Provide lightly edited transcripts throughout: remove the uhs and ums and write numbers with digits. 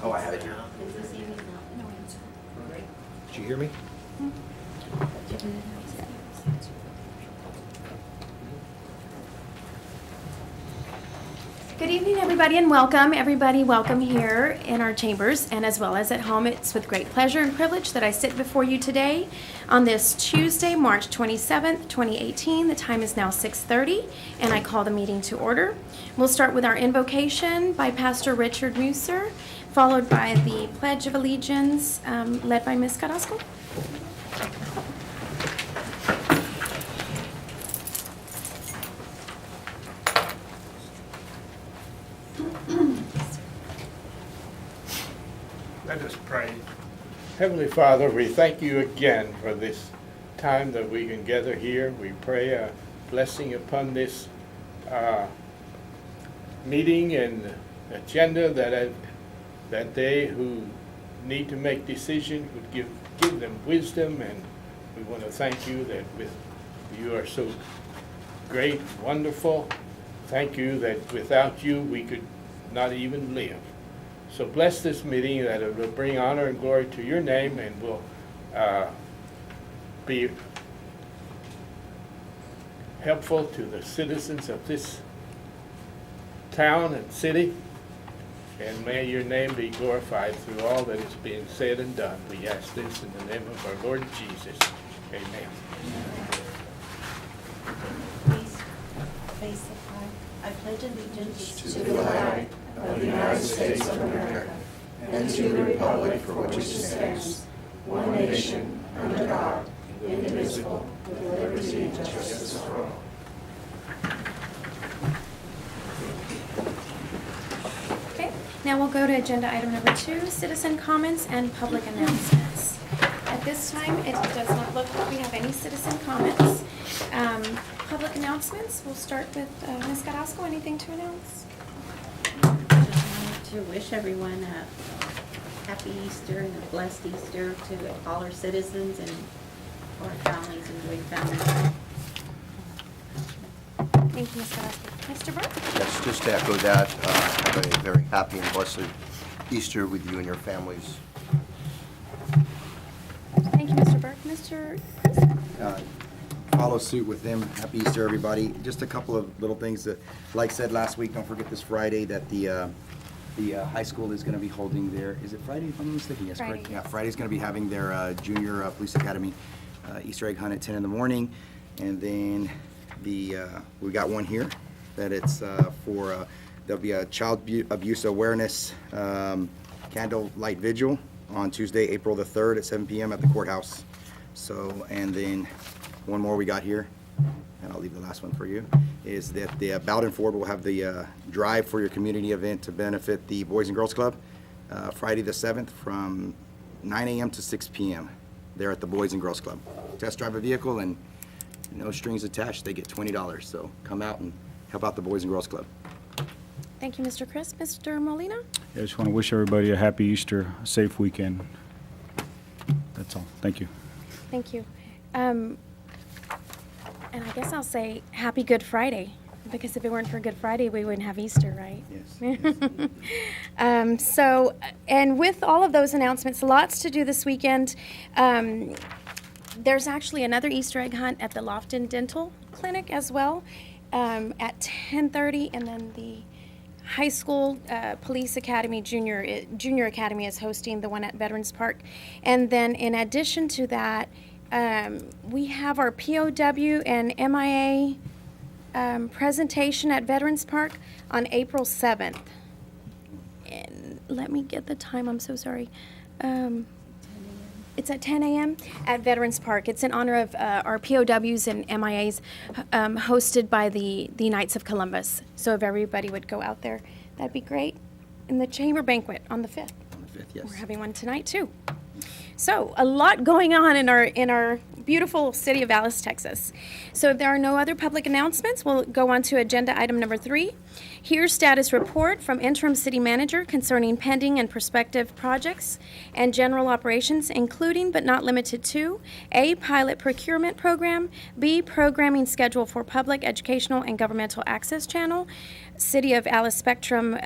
Oh, I have it here. Did you hear me? Good evening, everybody, and welcome. Everybody, welcome here in our chambers, and as well as at home. It's with great pleasure and privilege that I sit before you today on this Tuesday, March 27th, 2018. The time is now 6:30, and I call the meeting to order. We'll start with our invocation by Pastor Richard Musser, followed by the Pledge of Allegiance, led by Ms. Carrasco. Let us pray. Heavenly Father, we thank you again for this time that we can gather here. We pray a blessing upon this meeting and agenda that they who need to make decisions would give them wisdom, and we want to thank you that you are so great, wonderful. Thank you that without you we could not even live. So bless this meeting, that it will bring honor and glory to your name, and will be helpful to the citizens of this town and city. And may your name be glorified through all that is being said and done. We ask this in the name of our Lord Jesus. Amen. Please face the flag. I pledge allegiance To the flag of the United States of America and to the republic for which it stands, one nation, under God, indivisible, with liberty and justice for all. Okay, now we'll go to agenda item number 2, citizen comments and public announcements. At this time, it does not look like we have any citizen comments. Public announcements, we'll start with Ms. Carrasco. Anything to announce? I wanted to wish everyone a happy Easter and a blessed Easter to all our citizens and our families. Enjoy family. Thank you, Ms. Carrasco. Mr. Burke? Yes, just to echo that, have a very happy and blessed Easter with you and your families. Thank you, Mr. Burke. Mr. Chris? Follow suit with them. Happy Easter, everybody. Just a couple of little things that, like said last week, don't forget this Friday that the high school is going to be holding their, is it Friday if I'm not mistaken? Yes, Friday. Yeah, Friday's going to be having their junior police academy Easter egg hunt at 10 in the morning. And then we got one here that it's for, there'll be a child abuse awareness candlelight vigil on Tuesday, April the 3rd at 7 p.m. at the courthouse. So, and then one more we got here, and I'll leave the last one for you, is that the Bowden Ford will have the Drive for Your Community event to benefit the Boys and Girls Club, Friday the 7th from 9 a.m. to 6 p.m. there at the Boys and Girls Club. Test drive a vehicle and no strings attached. They get $20. So come out and help out the Boys and Girls Club. Thank you, Mr. Chris. Mr. Molina? I just want to wish everybody a happy Easter, a safe weekend. That's all. Thank you. Thank you. And I guess I'll say happy Good Friday, because if it weren't for Good Friday, we wouldn't have Easter, right? Yes. So, and with all of those announcements, lots to do this weekend. There's actually another Easter egg hunt at the Lofton Dental Clinic as well at 10:30, and then the high school police academy junior academy is hosting the one at Veterans Park. And then in addition to that, we have our POW and MIA presentation at Veterans Park on April 7th. And let me get the time, I'm so sorry. It's at 10 a.m. at Veterans Park. It's in honor of our POWs and MIAs hosted by the Knights of Columbus. So if everybody would go out there, that'd be great. And the chamber banquet on the 5th. On the 5th, yes. We're having one tonight too. So a lot going on in our beautiful city of Alice, Texas. So if there are no other public announcements, we'll go on to agenda item number 3. Here's status report from interim city manager concerning pending and prospective projects and general operations, including but not limited to A, pilot procurement program, B, programming schedule for public, educational, and governmental access channel, City of Alice Spectrum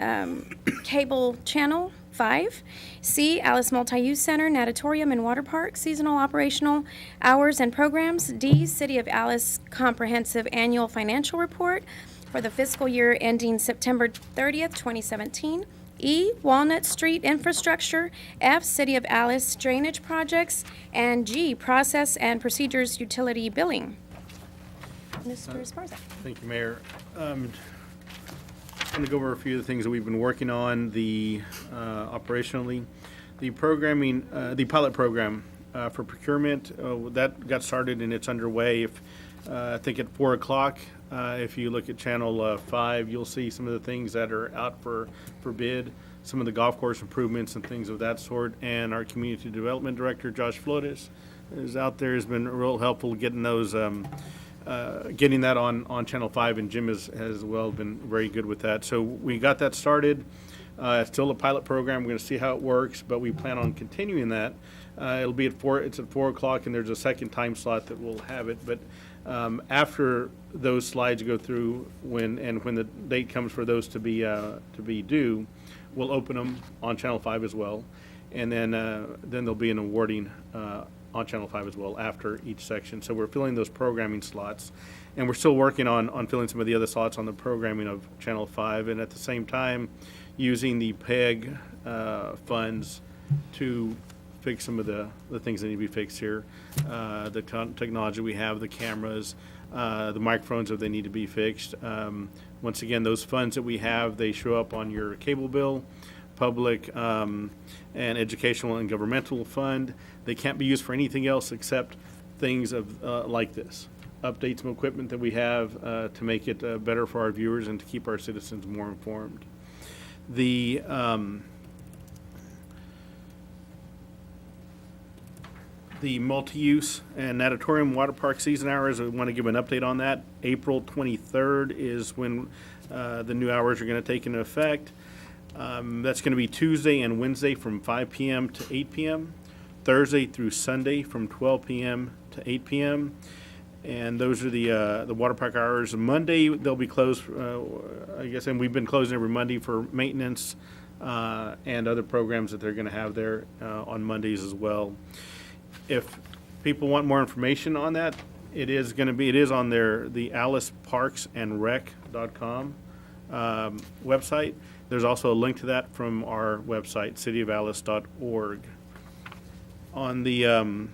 cable channel, 5. C, Alice Multi-Use Center, Natatorium and Water Park, seasonal operational hours and programs. D, City of Alice Comprehensive Annual Financial Report for the fiscal year ending September 30th, 2017. E, Walnut Street Infrastructure. F, City of Alice Drainage Projects. And G, Process and Procedures Utility Billing. Mr. Esparza. Thank you, Mayor. I'm going to go over a few of the things that we've been working on, operationally. The programming, the pilot program for procurement, that got started and it's underway. I think at 4 o'clock, if you look at Channel 5, you'll see some of the things that are out for bid, some of the golf course improvements and things of that sort. And our Community Development Director, Josh Flores, is out there, has been real helpful getting those getting that on Channel 5, and Jim has well been very good with that. So we got that started. It's still a pilot program. We're going to see how it works, but we plan on continuing that. It'll be at 4. It's at 4 o'clock, and there's a second time slot that we'll have it. But after those slides go through, when the date comes for those to be due, we'll open them on Channel 5 as well, and then there'll be an awarding on Channel 5 as well after each section. So we're filling those programming slots, and we're still working on filling some of the other slots on the programming of Channel 5, and at the same time using the PEG funds to fix some of the things that need to be fixed here. The technology we have, the cameras, the microphones, if they need to be fixed. Once again, those funds that we have, they show up on your cable bill, public and educational and governmental fund. They can't be used for anything else except things of like this. Update some equipment that we have to make it better for our viewers and to keep our citizens more informed. The multi-use and natatorium water park season hours, I want to give an update on that. April 23rd is when the new hours are going to take into effect. That's going to be Tuesday and Wednesday from 5 p.m. to 8 p.m., Thursday through Sunday from 12 p.m. to 8 p.m., and those are the water park hours. Monday, they'll be closed, I guess, and we've been closing every Monday for maintenance and other programs that they're going to have there on Mondays as well. If people want more information on that, it is on the AliceParksandRec.com website. There's also a link to that from our website, cityofalice.org. On the, I'll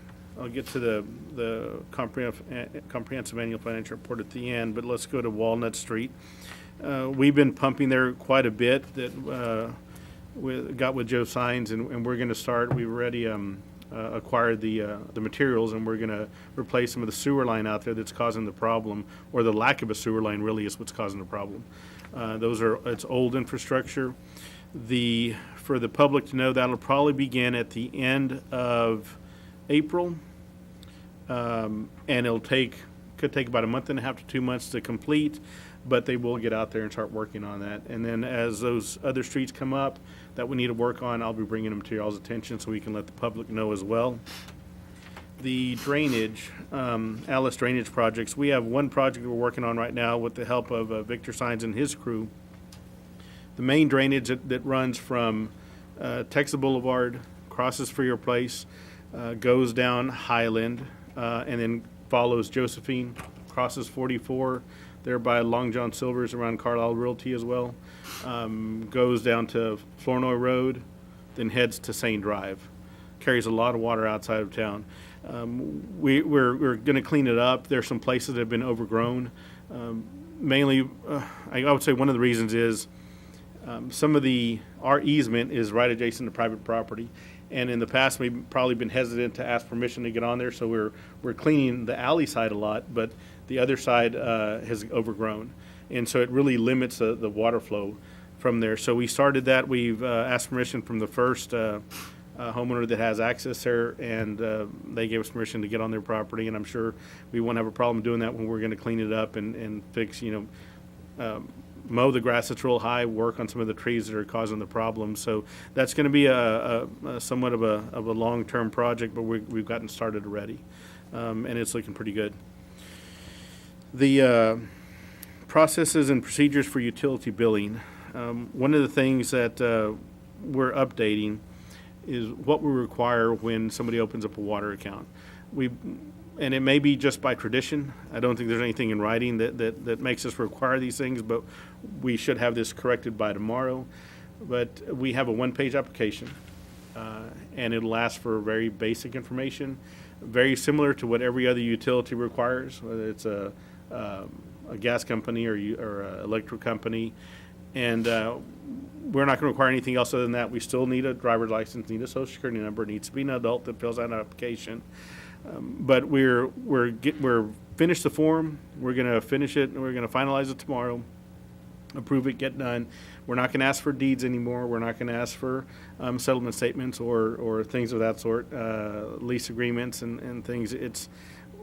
get to the comprehensive annual financial report at the end, but let's go to Walnut Street. We've been pumping there quite a bit. That we got with Joe Signs, and we're going to start. We've already acquired the materials, and we're going to replace some of the sewer line out there that's causing the problem, or the lack of a sewer line really is what's causing the problem. It's old infrastructure. For the public to know, that'll probably begin at the end of April, and could take about a month and a half to 2 months to complete, but they will get out there and start working on that. And then as those other streets come up that we need to work on, I'll be bringing them to y'all's attention so we can let the public know as well. The drainage, Alice Drainage Projects, we have one project we're working on right now with the help of Victor Signs and his crew. The main drainage that runs from Texas Boulevard, crosses Freer Place, goes down Highland, and then follows Josephine, crosses 44, there by Long John Silver's around Carlisle Realty as well, goes down to Flournoy Road, then heads to St. Drive. Carries a lot of water outside of town. We're going to clean it up. There's some places that have been overgrown. Mainly, I would say one of the reasons is our easement is right adjacent to private property, and in the past we've probably been hesitant to ask permission to get on there, so we're cleaning the alley side a lot, but the other side has overgrown, and so it really limits the water flow from there. So we started that. We've asked permission from the first homeowner that has access there, and they gave us permission to get on their property, and I'm sure we won't have a problem doing that when we're going to clean it up and fix, mow the grass that's real high, work on some of the trees that are causing the problem. So that's going to be a somewhat of a long-term project, but we've gotten started already, and it's looking pretty good. The processes and procedures for utility billing. One of the things that we're updating is what we require when somebody opens up a water account. And it may be just by tradition. I don't think there's anything in writing that makes us require these things, but we should have this corrected by tomorrow. But we have a one-page application, and it'll ask for very basic information, very similar to what every other utility requires, whether it's a gas company or an electric company. And we're not going to require anything else other than that. We still need a driver's license, need a social security number, it needs to be an adult that fills out an application. But we're finished the form. We're going to finish it, and we're going to finalize it tomorrow, approve it, get done. We're not going to ask for deeds anymore. We're not going to ask for settlement statements or things of that sort, lease agreements and things.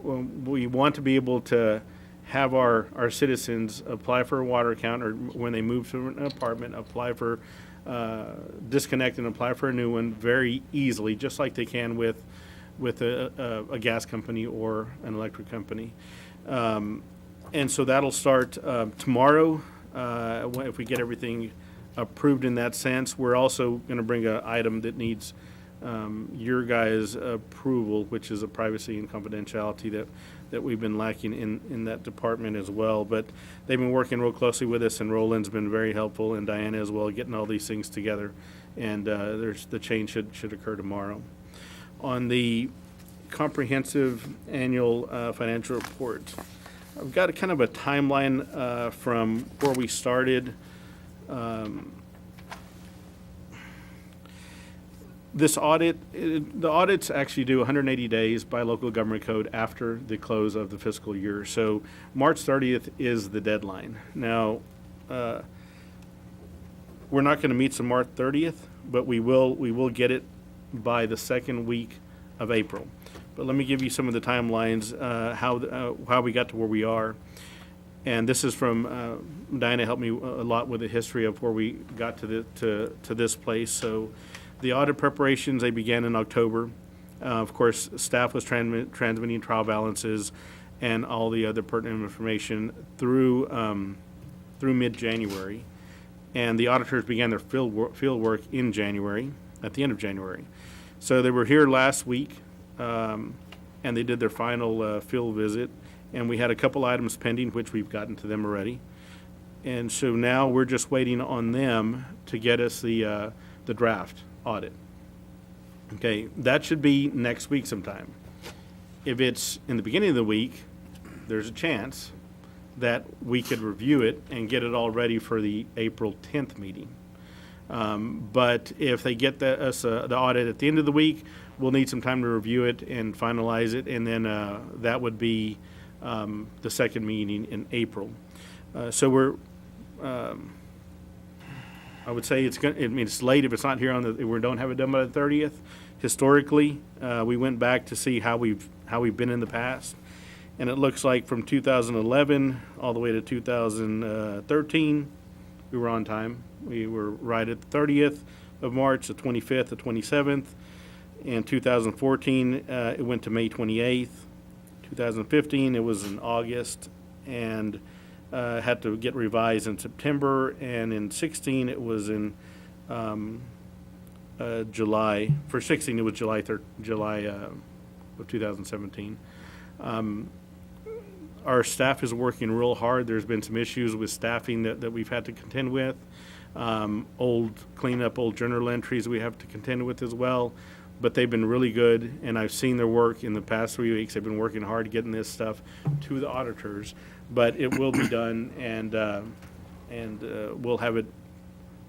We want to be able to have our citizens apply for a water account, or when they move to an apartment, apply for disconnect and apply for a new one very easily, just like they can with a gas company or an electric company. And so that'll start tomorrow if we get everything approved in that sense. We're also going to bring an item that needs your guys' approval, which is a privacy and confidentiality that we've been lacking in that department as well. But they've been working real closely with us, and Roland's been very helpful, and Diana as well, getting all these things together. And the change should occur tomorrow. On the comprehensive annual financial report, I've got a kind of a timeline from where we started. This audit, the audits actually do 180 days by local government code after the close of the fiscal year. So March 30th is the deadline. Now, we're not going to meet some March 30th, but we will get it by the second week of April. But let me give you some of the timelines, how we got to where we are. And this is from Diana helped me a lot with the history of where we got to this place. So the audit preparations, they began in October. Of course, staff was transmitting trial balances and all the other pertinent information through mid-January. And the auditors began their field work in January, at the end of January. So they were here last week, and they did their final field visit. And we had a couple items pending, which we've gotten to them already. And so now we're just waiting on them to get us the draft audit. Okay, that should be next week sometime. If it's in the beginning of the week, there's a chance that we could review it and get it all ready for the April 10th meeting. But if they get the audit at the end of the week, we'll need some time to review it and finalize it, and then that would be the second meeting in April. So we're, I would say it's late if it's not here if we don't have it done by the 30th. Historically, we went back to see how we've been in the past, and it looks like from 2011 all the way to 2013, we were on time. We were right at the 30th of March, the 25th, the 27th. In 2014, it went to May 28th. 2015, it was in August, and had to get revised in September. And in 16, it was in July. For 16, it was July of 2017. Our staff is working real hard. There's been some issues with staffing that we've had to contend with. Clean up old journal entries we have to contend with as well. But they've been really good, and I've seen their work in the past 3 weeks. They've been working hard getting this stuff to the auditors, but it will be done, and we'll have it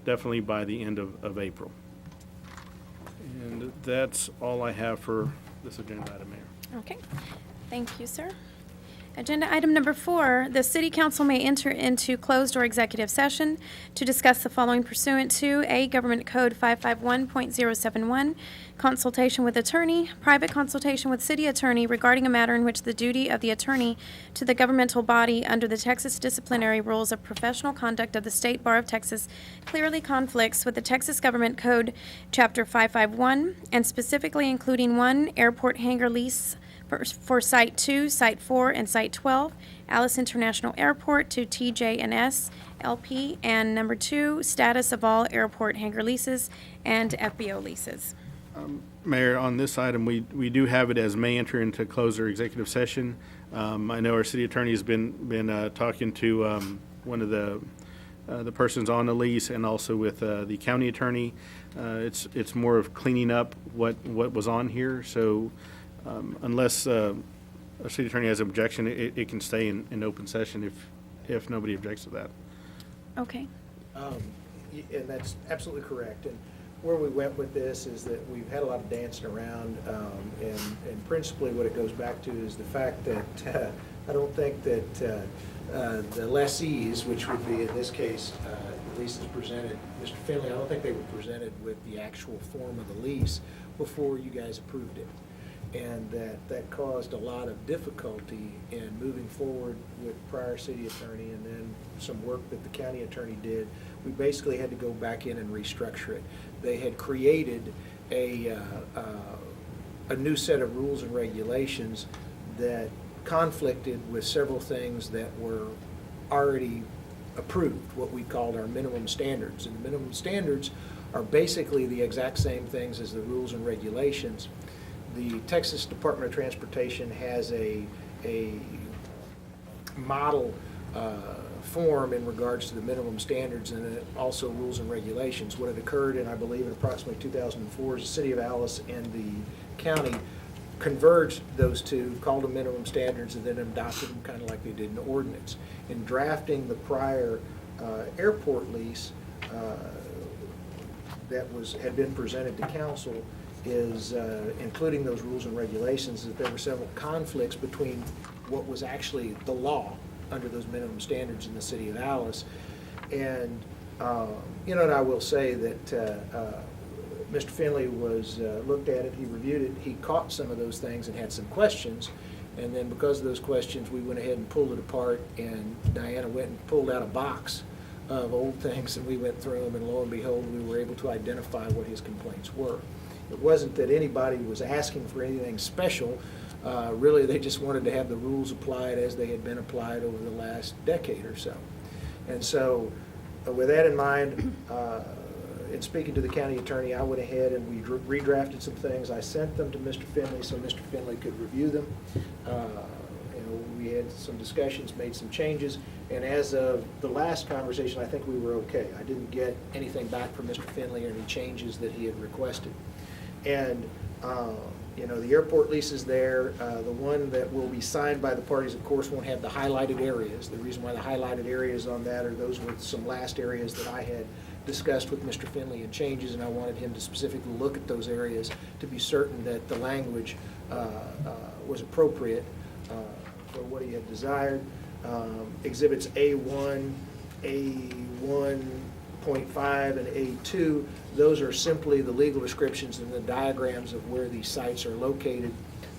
definitely by the end of April. And that's all I have for this agenda item, Mayor. Okay, thank you, sir. Agenda item number 4, the city council may enter into closed or executive session to discuss the following pursuant to A, Government Code 551.071, consultation with attorney, private consultation with city attorney regarding a matter in which the duty of the attorney to the governmental body under the Texas Disciplinary Rules of Professional Conduct of the State Bar of Texas clearly conflicts with the Texas Government Code, Chapter 551, and specifically including 1, airport hangar lease for Site 2, Site 4, and Site 12, Alice International Airport to TJ&S LP. And number 2, status of all airport hangar leases and FBO leases. Mayor, on this item, we do have it as may enter into closed or executive session. I know our city attorney has been talking to one of the persons on the lease and also with the county attorney. It's more of cleaning up what was on here. So unless our city attorney has objection, it can stay in open session if nobody objects to that. Okay. And that's absolutely correct. And where we went with this is that we've had a lot of dancing around, and principally what it goes back to is the fact that I don't think that the lessees, which would be in this case, the lease is presented, Mr. Finley, I don't think they were presented with the actual form of the lease before you guys approved it. And that caused a lot of difficulty in moving forward with prior city attorney and then some work that the county attorney did. We basically had to go back in and restructure it. They had created a new set of rules and regulations that conflicted with several things that were already approved, what we called our minimum standards. And the minimum standards are basically the exact same things as the rules and regulations. The Texas Department of Transportation has a model form in regards to the minimum standards and also rules and regulations. What had occurred in, I believe, in approximately 2004 is the city of Alice and the county converged those two, called them minimum standards, and then adopted them kind of like they did in the ordinance. In drafting the prior airport lease that had been presented to council, is including those rules and regulations, that there were several conflicts between what was actually the law under those minimum standards in the city of Alice. And, and I will say that Mr. Finley looked at it, he reviewed it, he caught some of those things and had some questions. And then because of those questions, we went ahead and pulled it apart, and Diana went and pulled out a box of old things, and we went through them, and lo and behold, we were able to identify what his complaints were. It wasn't that anybody was asking for anything special. Really, they just wanted to have the rules applied as they had been applied over the last decade or so. And so, with that in mind, in speaking to the county attorney, I went ahead and we redrafted some things. I sent them to Mr. Finley so Mr. Finley could review them. We had some discussions, made some changes, and as of the last conversation, I think we were okay. I didn't get anything back from Mr. Finley or any changes that he had requested. And the airport lease is there. The one that will be signed by the parties, of course, won't have the highlighted areas. The reason why the highlighted areas on that are those were some last areas that I had discussed with Mr. Finley and changes, and I wanted him to specifically look at those areas to be certain that the language was appropriate for what he had desired. Exhibits A1, A1.5, and A2, those are simply the legal descriptions and the diagrams of where these sites are located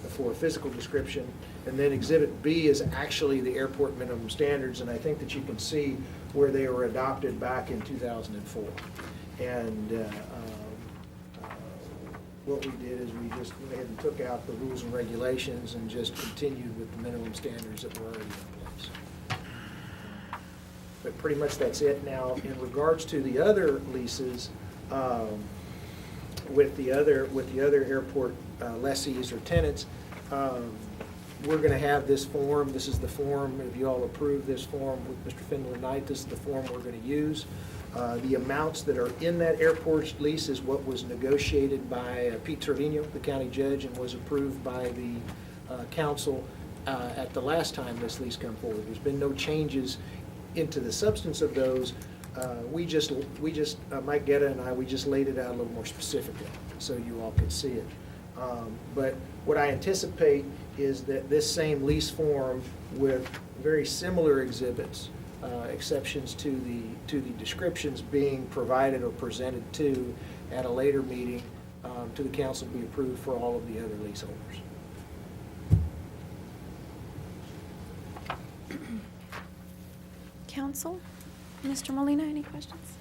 for a physical description. And then Exhibit B is actually the airport minimum standards, and I think that you can see where they were adopted back in 2004. And what we did is we just went ahead and took out the rules and regulations and just continued with the minimum standards that were already in place. But pretty much that's it. Now, in regards to the other leases, with the other airport lessees or tenants, we're going to have this form. This is the form. If you all approve this form with Mr. Finley tonight, this is the form we're going to use. The amounts that are in that airport lease is what was negotiated by Pete Trevino, the county judge, and was approved by the council at the last time this lease come forward. There's been no changes into the substance of those. We just Mike Guetta and I, we just laid it out a little more specifically so you all could see it. But what I anticipate is that this same lease form with very similar exhibits, exceptions to the descriptions being provided or presented to at a later meeting to the council be approved for all of the other leaseholders. Council, Mr. Molina, any questions?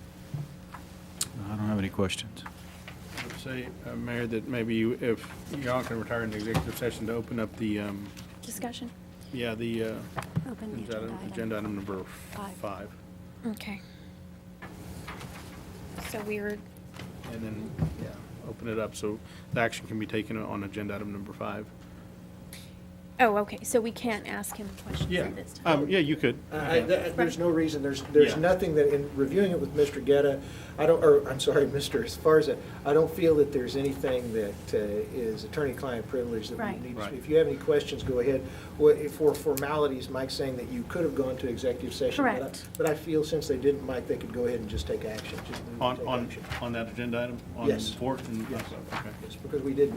I don't have any questions. say, Mayor, that maybe if y'all can retire in the executive session to open up the, Discussion? the Open the agenda item number 5. Okay. So we're, And then, open it up so the action can be taken on agenda item number 5. oh, okay, so we can't ask him questions at this time? Yeah, you could. There's no reason, there's Yeah. nothing that, in reviewing it with Mr. Guetta, Mr. Esparza, I don't feel that there's anything that is attorney-client privilege that Right. we need. Right. If you have any questions, go ahead. For formalities, Mike's saying that you could have gone to executive session. but I- Correct. But I feel since they didn't, Mike, they could go ahead and just take action, just move to take On action. that agenda item? On Yes. 4th? And- Yes. Okay. Yes, because we did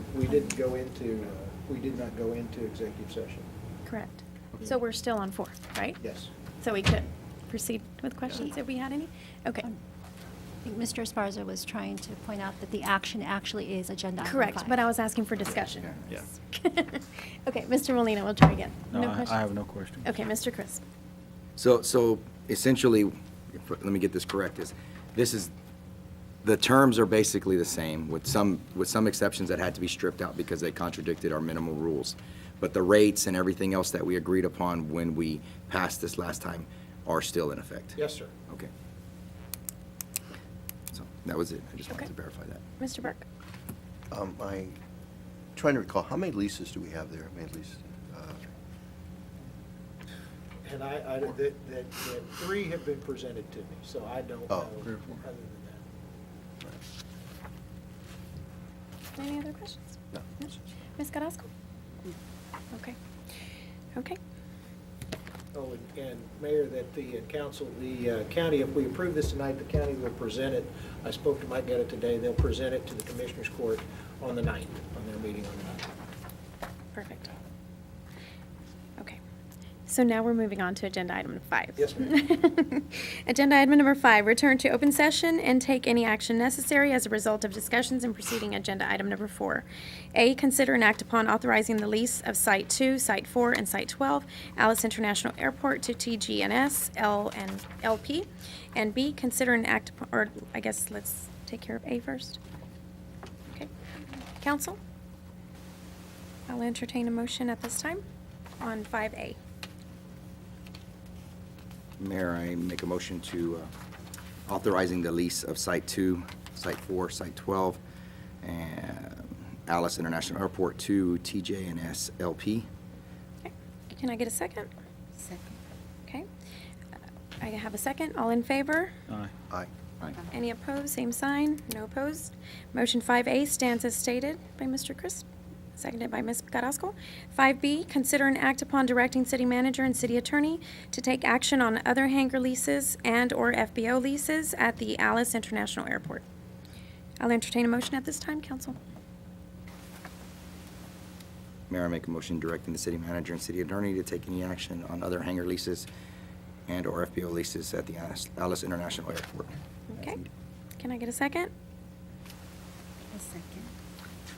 not go into executive session. Correct. So we're still on 4, right? Yes. So we could proceed with questions if we had any? Okay, I think Mr. Esparza was trying to point out that the action actually is agenda item 5. correct, but I was asking for discussion. Yeah. Okay, Mr. Molina, we'll try again. No, question? I have no question. Okay, Mr. Chris. So essentially, let me get this correct, the terms are basically the same, with some exceptions that had to be stripped out because they contradicted our minimal rules. But the rates and everything else that we agreed upon when we passed this last time are still in effect? Yes, sir. Okay. So that was it. I just wanted Okay. to verify that. Mr. Burke. I'm trying to recall, how many leases do we have there? How many leases? And that 3 have been presented to me, so I don't know Oh. other than that. Any other questions? No. Ms. Carrasco? Okay. Okay. Oh, and Mayor, that the council, the county, if we approve this tonight, the county will present it. I spoke to Mike Guetta today. They'll present it to the Commissioners Court on the 9th, on their meeting on the 9th. Perfect. Okay. So now we're moving on to agenda item 5. Yes, ma'am. Agenda item number 5, return to open session and take any action necessary as a result of discussions and proceeding agenda item number 4. A, consider and act upon authorizing the lease of Site 2, Site 4, and Site 12, Alice International Airport to TGNS L and LP. And B, consider and act, or I guess let's take care of A first. Okay. Council? I'll entertain a motion at this time on 5A. Mayor, I make a motion to authorizing the lease of Site 2, Site 4, Site 12, and Alice International Airport to TJNS LP. Okay. Can I get a second? Second. Okay. I have a second. All in favor? Aye. Aye. Aye. Any opposed? Same sign. No opposed. Motion 5A stands as stated by Mr. Chris, seconded by Ms. Carrasco. 5B, consider and act upon directing city manager and city attorney to take action on other hangar leases and/or FBO leases at the Alice International Airport. I'll entertain a motion at this time, council. Mayor, I make a motion directing the city manager and city attorney to take any action on other hangar leases and/or FBO leases at the Alice International Airport. Okay. Can I get a second? A second.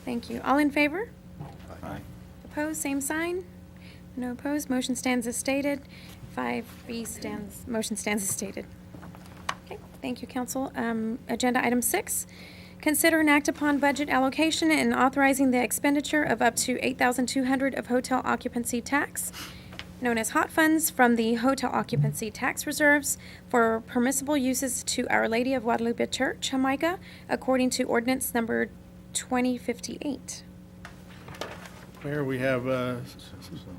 Thank you. All in favor? Aye. Opposed, same sign. No opposed, motion stands as stated. 5B stands, motion stands as stated. Okay, thank you, council. Agenda item 6, consider and act upon budget allocation and authorizing the expenditure of up to $8,200 of hotel occupancy tax, known as hot funds, from the hotel occupancy tax reserves for permissible uses to Our Lady of Guadalupe Church, Jamaica, according to ordinance number 2058. Mayor, we have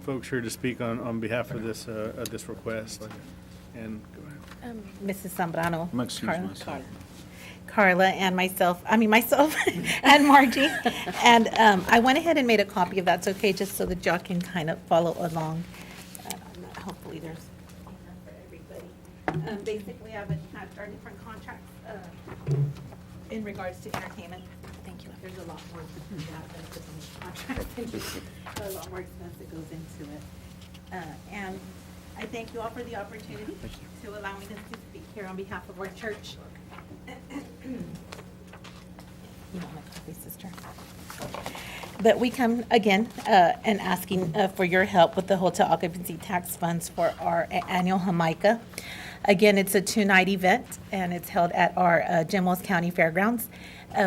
folks here to speak on behalf of this request. And go ahead. Mrs. Zambrano. I'm excuse Carla- myself. Carla and myself and Margie. And I went ahead and made a copy if that's okay, just so that y'all can kind of follow along. Hopefully there's enough for everybody. Basically, I've attached our different contracts in regards to entertainment. Thank you. There's a lot more to that than just on the contract. There's a lot more expense that goes into it. And I thank you all for the opportunity to allow me to speak here on behalf of our church. You want my copy, sister? But we come again and asking for your help with the hotel occupancy tax funds for our annual Jamaica. Again, it's a 2-night event, and it's held at our Jim Wells County Fairgrounds.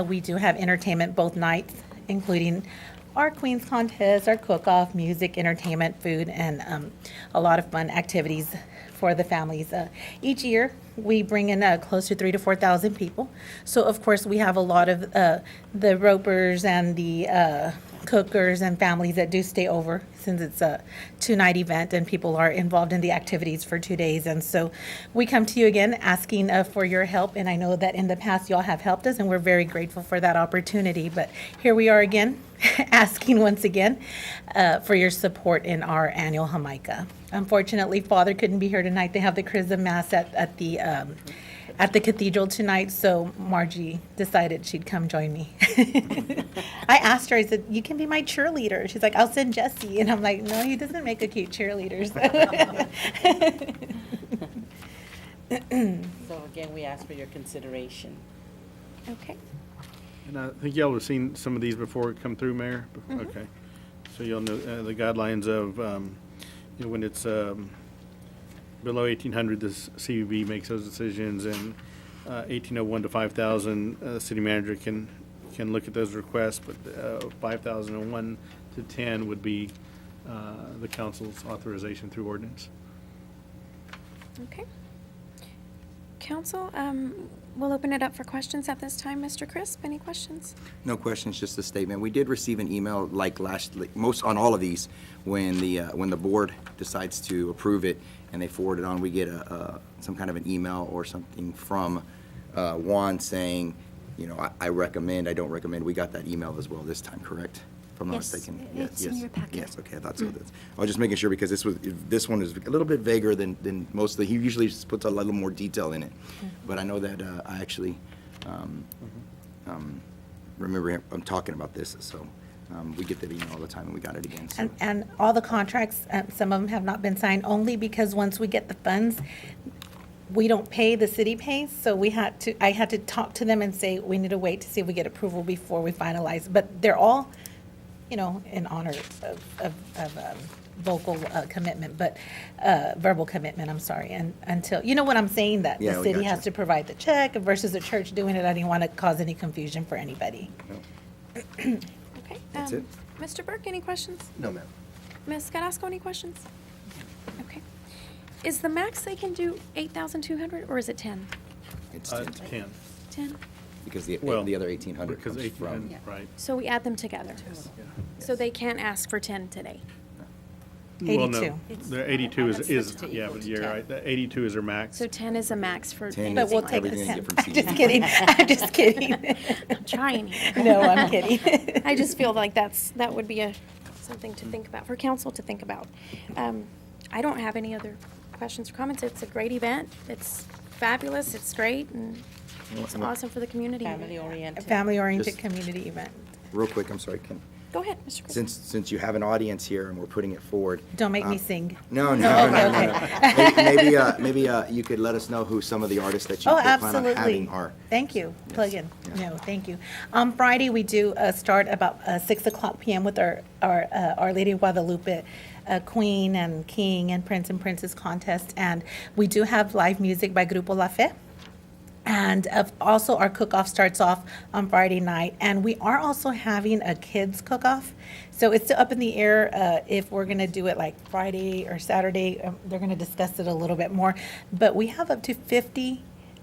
We do have entertainment both nights, including our Queens Contest, our cook-off, music, entertainment, food, and a lot of fun activities for the families. Each year, we bring in close to 3,000 to 4,000 people. So, of course, we have a lot of the ropers and the cookers and families that do stay over, since it's a 2-night event and people are involved in the activities for 2 days. And so we come to you again asking for your help. And I know that in the past y'all have helped us, and we're very grateful for that opportunity. But here we are again, asking once again for your support in our annual Jamaica. Unfortunately, Father couldn't be here tonight. They have the Chrism Mass at the cathedral tonight, so Margie decided she'd come join me. I asked her, I said, you can be my cheerleader. She's like, I'll send Jesse. And I'm like, no, he doesn't make a cute cheerleader. So again, we ask for your consideration. Okay. And I think y'all have seen some of these before come through, Mayor? Okay. So you'll know the guidelines of, when it's below 1,800, the CVB makes those decisions, and 1,801 to 5,000, the city manager can look at those requests, but 5,001 to 10 would be the council's authorization through ordinance. Okay. Council, we'll open it up for questions at this time. Mr. Crisp, any questions? No questions, just a statement. We did receive an email most on all of these, when the board decides to approve it and they forward it on, we get some kind of an email or something from Juan saying, I recommend, I don't recommend. We got that email as well this time, correct? If I'm not Yes, mistaken. it's in your packet. Yes, okay, I thought so. I was just making sure, because this one is a little bit vaguer than most of the, he usually just puts a little more detail in it. But I know that I actually remember I'm talking about this, so we get that email all the time, and we got it again. So. And all the contracts, some of them have not been signed, only because once we get the funds, we don't pay, the city pays, so I had to talk to them and say, we need to wait to see if we get approval before we finalize. But they're all, in honor of vocal commitment, but verbal commitment, I'm sorry. And until, you know what I'm saying, that Yeah, the we city gotcha. has to provide the check versus the church doing it. I didn't want to cause any confusion for anybody. Okay. That's it. Mr. Burke, any questions? No, ma'am. Ms. Carrasco, any questions? Okay. Is the max they can do 8,200, or is it 10? It's 10, 10. 10? because the Well, other 1,800 Because comes from. 1,800, right. So we add them together? So they can't ask for 10 today? Well, 82. no, the 82 That's is, to yeah, equal but to you're 10. right, the 82 is their max. So 10 is a max for 10 But is we'll anything take like the everything 10. they get from I'm just CDBG. kidding. I'm just kidding. I'm trying here. No, I'm kidding. I just feel like that would be something to think about, for council to think about. I don't have any other questions or comments. It's a great event. It's fabulous. It's great, and it's awesome for the community. Family oriented. Family-oriented Just- community event. Real quick, I'm sorry, Ken. Go ahead, Mr. Chris. Since you have an audience here and we're putting it forward. Don't make me sing. No, No, no, okay, no. Maybe you could let us know who some of the artists that you Oh, plan on absolutely. having are. Thank you. Plug in. Yes. No, thank you. On Friday, we do start about 6:00 p.m. with our Our Lady of Guadalupe Queen and King and Prince and Princess contest. And we do have live music by Grupo La Fe. And also, our cook-off starts off on Friday night. And we are also having a kids cook-off. So it's still up in the air if we're going to do it like Friday or Saturday. They're going to discuss it a little bit more. But we have up to 50.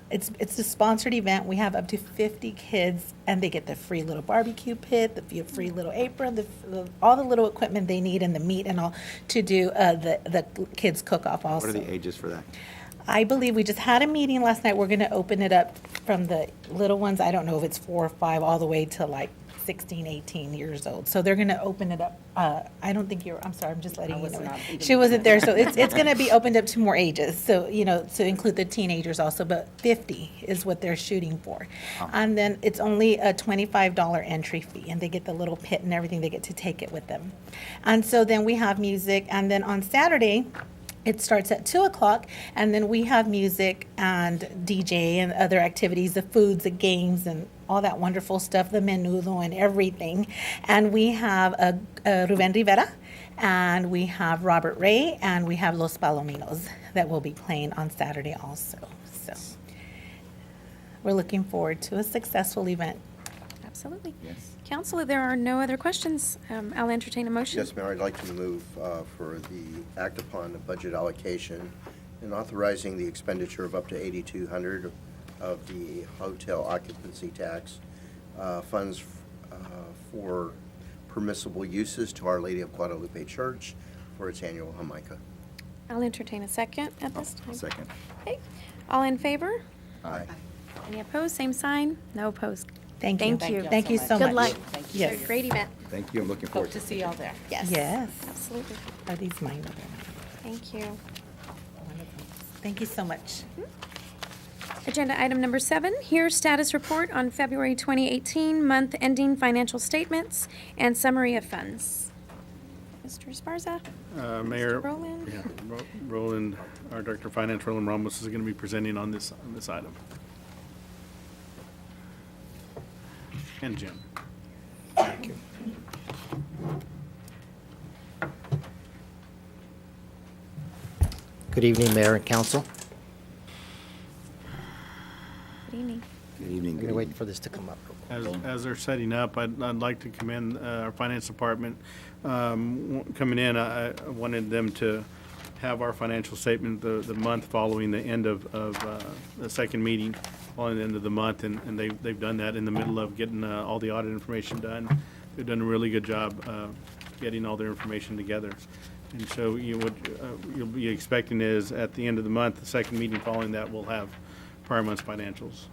It's a sponsored event. We have up to 50 kids, and they get the free little barbecue pit, the free little apron, all the little equipment they need, and the meat and all to do the kids cook-off also. What are the ages for that? I believe we just had a meeting last night. We're going to open it up from the little ones. I don't know if it's 4 or 5, all the way to like 16, 18 years old. So they're going to open it up. I don't think I'm sorry, I'm just letting you was know. not even She wasn't there. So it's going to be opened up to more ages. So, to include the teenagers also. But 50 is what they're shooting for. And then it's only a $25 entry fee. And they get the little pit and everything. They get to take it with them. And so then we have music. And then on Saturday, it starts at 2:00, and then we have music and DJ and other activities, the foods, the games, and all that wonderful stuff, the menudo and everything. And we have Ruben Rivera And we have Robert Ray, and we have Los Palominos that will be playing on Saturday also. So we're looking forward to a successful event. Absolutely. Yes. Council, if there are no other questions, I'll entertain a motion. Yes, Mayor, I'd like to move for the act upon the budget allocation and authorizing the expenditure of up to $8,200 of the hotel occupancy tax funds for permissible uses to Our Lady of Guadalupe Church for its annual Jamaica. I'll entertain a second at this time. Second. Okay. All in favor? Aye. Any opposed? Same sign? No opposed. Thank you. Thank you. Thank you so much. Good luck. Yes. It's a great event. Thank you. I'm looking forward Hope to to it. see y'all there. Yes. Yes. Absolutely. Are these mine? Thank you. Thank you so much. Agenda item number 7, here's status report on February 2018 month-ending financial statements and summary of funds. Mr. Esparza? Mayor. Rowland? Yeah, Roland, our Director of Finance, Roland Ramos, is going to be presenting on this item. And Jim. Good evening, Mayor and Council. Good evening. Good evening. I'm Good going to wait evening. for this to come up. As they're setting up, I'd like to commend our finance department. Coming in, I wanted them to have our financial statement the month following the end of the second meeting, following the end of the month, and they've done that in the middle of getting all the audit information done. They've done a really good job getting all their information together. And so what you'll be expecting is, at the end of the month, the second meeting following that, we'll have prior month's financials.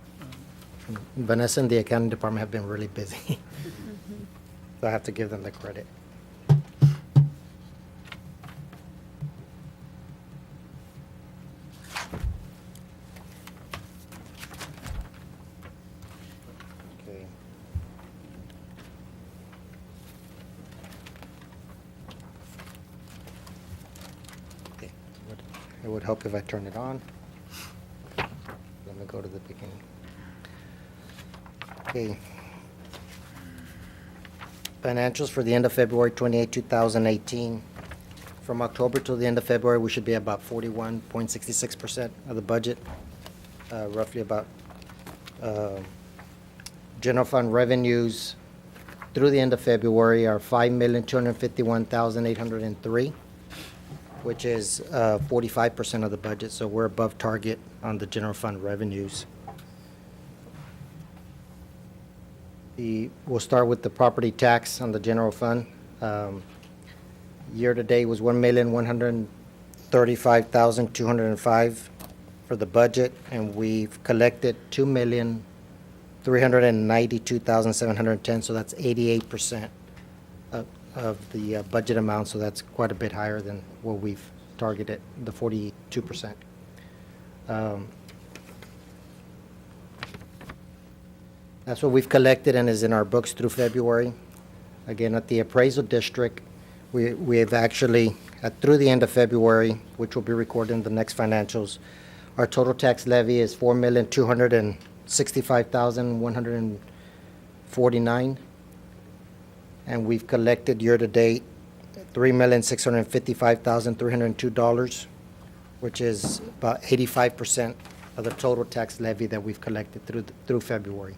Vanessa and the accounting department have been really busy. So I have to give them the credit. Okay. Okay. It would help if I turn it on. Let me go to the beginning. Okay. Financials for the end of February 28, 2018. From October to the end of February, we should be about 41.66% of the budget, roughly about. General fund revenues through the end of February are $5,251,803, which is 45% of the budget, so we're above target on the general fund revenues. We'll start with the property tax on the general fund. Year-to-date was $1,135,205 for the budget, and we've collected $2,392,710, so that's 88% of the budget amount, so that's quite a bit higher than what we've targeted, the 42%. That's what we've collected and is in our books through February. Again, at the appraisal district, we have actually, through the end of February, which will be recorded in the next financials, our total tax levy is $4,265,149. And we've collected year-to-date $3,655,302, which is about 85% of the total tax levy that we've collected through February.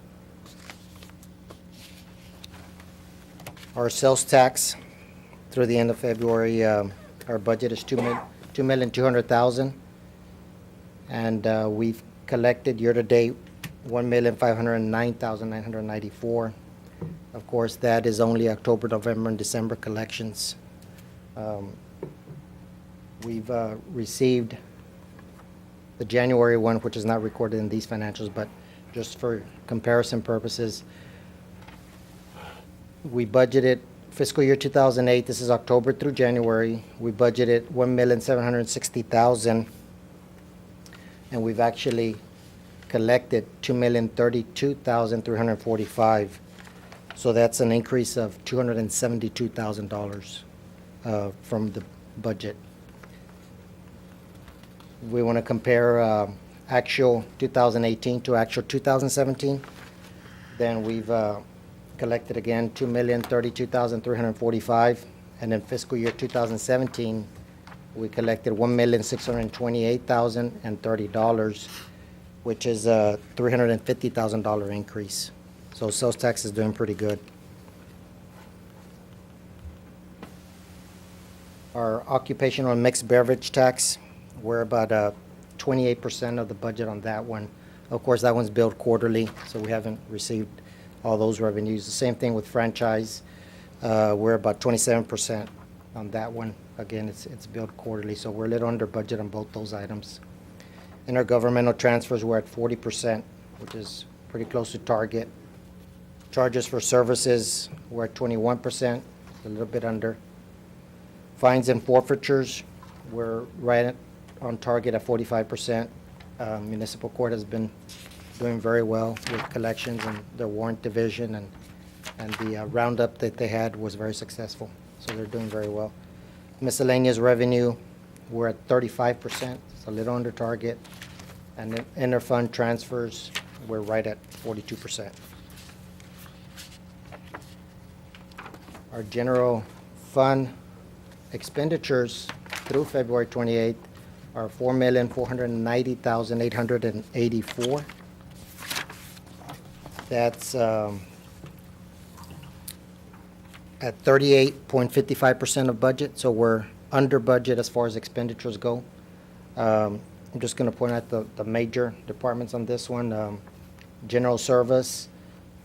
Our sales tax through the end of February, our budget is $2,200,000, and we've collected year-to-date $1,509,994. Of course, that is only October, November, and December collections. We've received the January one, which is not recorded in these financials, but just for comparison purposes, we budgeted fiscal year 2008, this is October through January, we budgeted $1,760,000, and we've actually collected $2,032,345. So that's an increase of $272,000 from the budget. We want to compare actual 2018 to actual 2017. Then we've collected again $2,032,345, And in fiscal year 2017, we collected $1,628,030, which is a $350,000 increase. So sales tax is doing pretty good. Our occupational and mixed beverage tax, we're about 28% of the budget on that one. Of course, that one's billed quarterly, so we haven't received all those revenues. The same thing with franchise. We're about 27% on that one. Again, it's billed quarterly, so we're a little under budget on both those items. In our governmental transfers, we're at 40%, which is pretty close to target. Charges for services, we're at 21%, a little bit under. Fines and forfeitures, we're right on target at 45%. Municipal court has been doing very well with collections and their warrant division, and the roundup that they had was very successful, so they're doing very well. Miscellaneous revenue, we're at 35%, it's a little under target. And then interfund transfers, we're right at 42%. Our general fund expenditures through February 28th are $4,490,884. That's at 38.55% of budget, so we're under budget as far as expenditures go. I'm just going to point out the major departments on this one. General service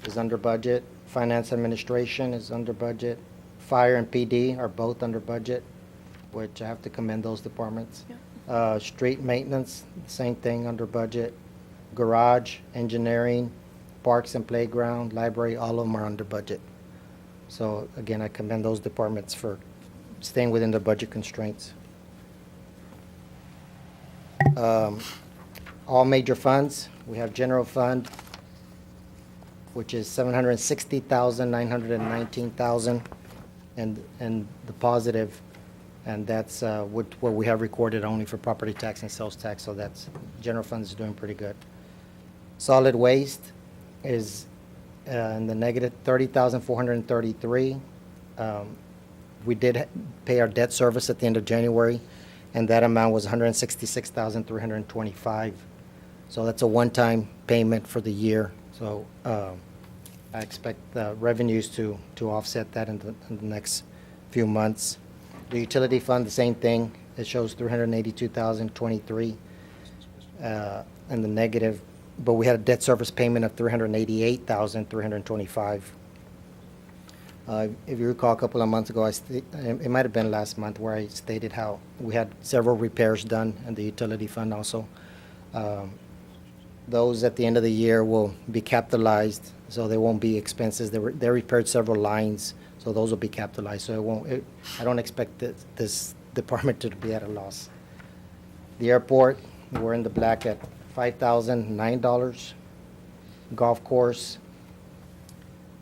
is under budget. Finance administration is under budget. Fire and PD are both under budget, which I have to commend those departments. Street maintenance, same thing, under budget. Garage, engineering, parks and playground, library, all of them are under budget. So again, I commend those departments for staying within the budget constraints. All major funds, we have general fund, which is $760,919,000, and the positive, and that's what we have recorded only for property tax and sales tax, so that's, general fund is doing pretty good. Solid waste is in the negative $30,433. We did pay our debt service at the end of January, and that amount was $166,325. So that's a one-time payment for the year. So I expect the revenues to offset that in the next few months. The utility fund, the same thing. It shows $382,023 in the negative, but we had a debt service payment of $388,325. If you recall, a couple of months ago, it might have been last month, where I stated how we had several repairs done in the utility fund also. Those at the end of the year will be capitalized, so they won't be expenses. They repaired several lines, so those will be capitalized. So I don't expect this department to be at a loss. The airport, we're in the black at $5,009. Golf course,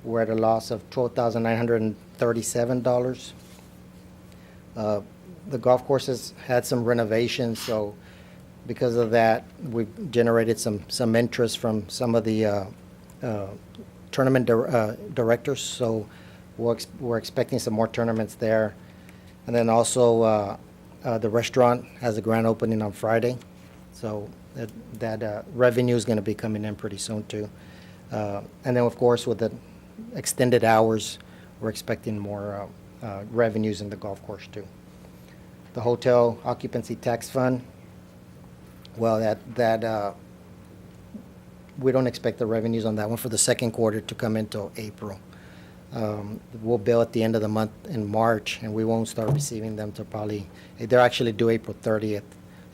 we're at a loss of $12,937. The golf course has had some renovations, so because of that, we've generated some interest from some of the tournament directors, so we're expecting some more tournaments there. And then also, the restaurant has a grand opening on Friday, so that revenue is going to be coming in pretty soon too. And then, of course, with the extended hours, we're expecting more revenues in the golf course too. The hotel occupancy tax fund, well, we don't expect the revenues on that one for the second quarter to come until April. We'll bill at the end of the month in March, and we won't start receiving them till probably, they're actually due April 30th.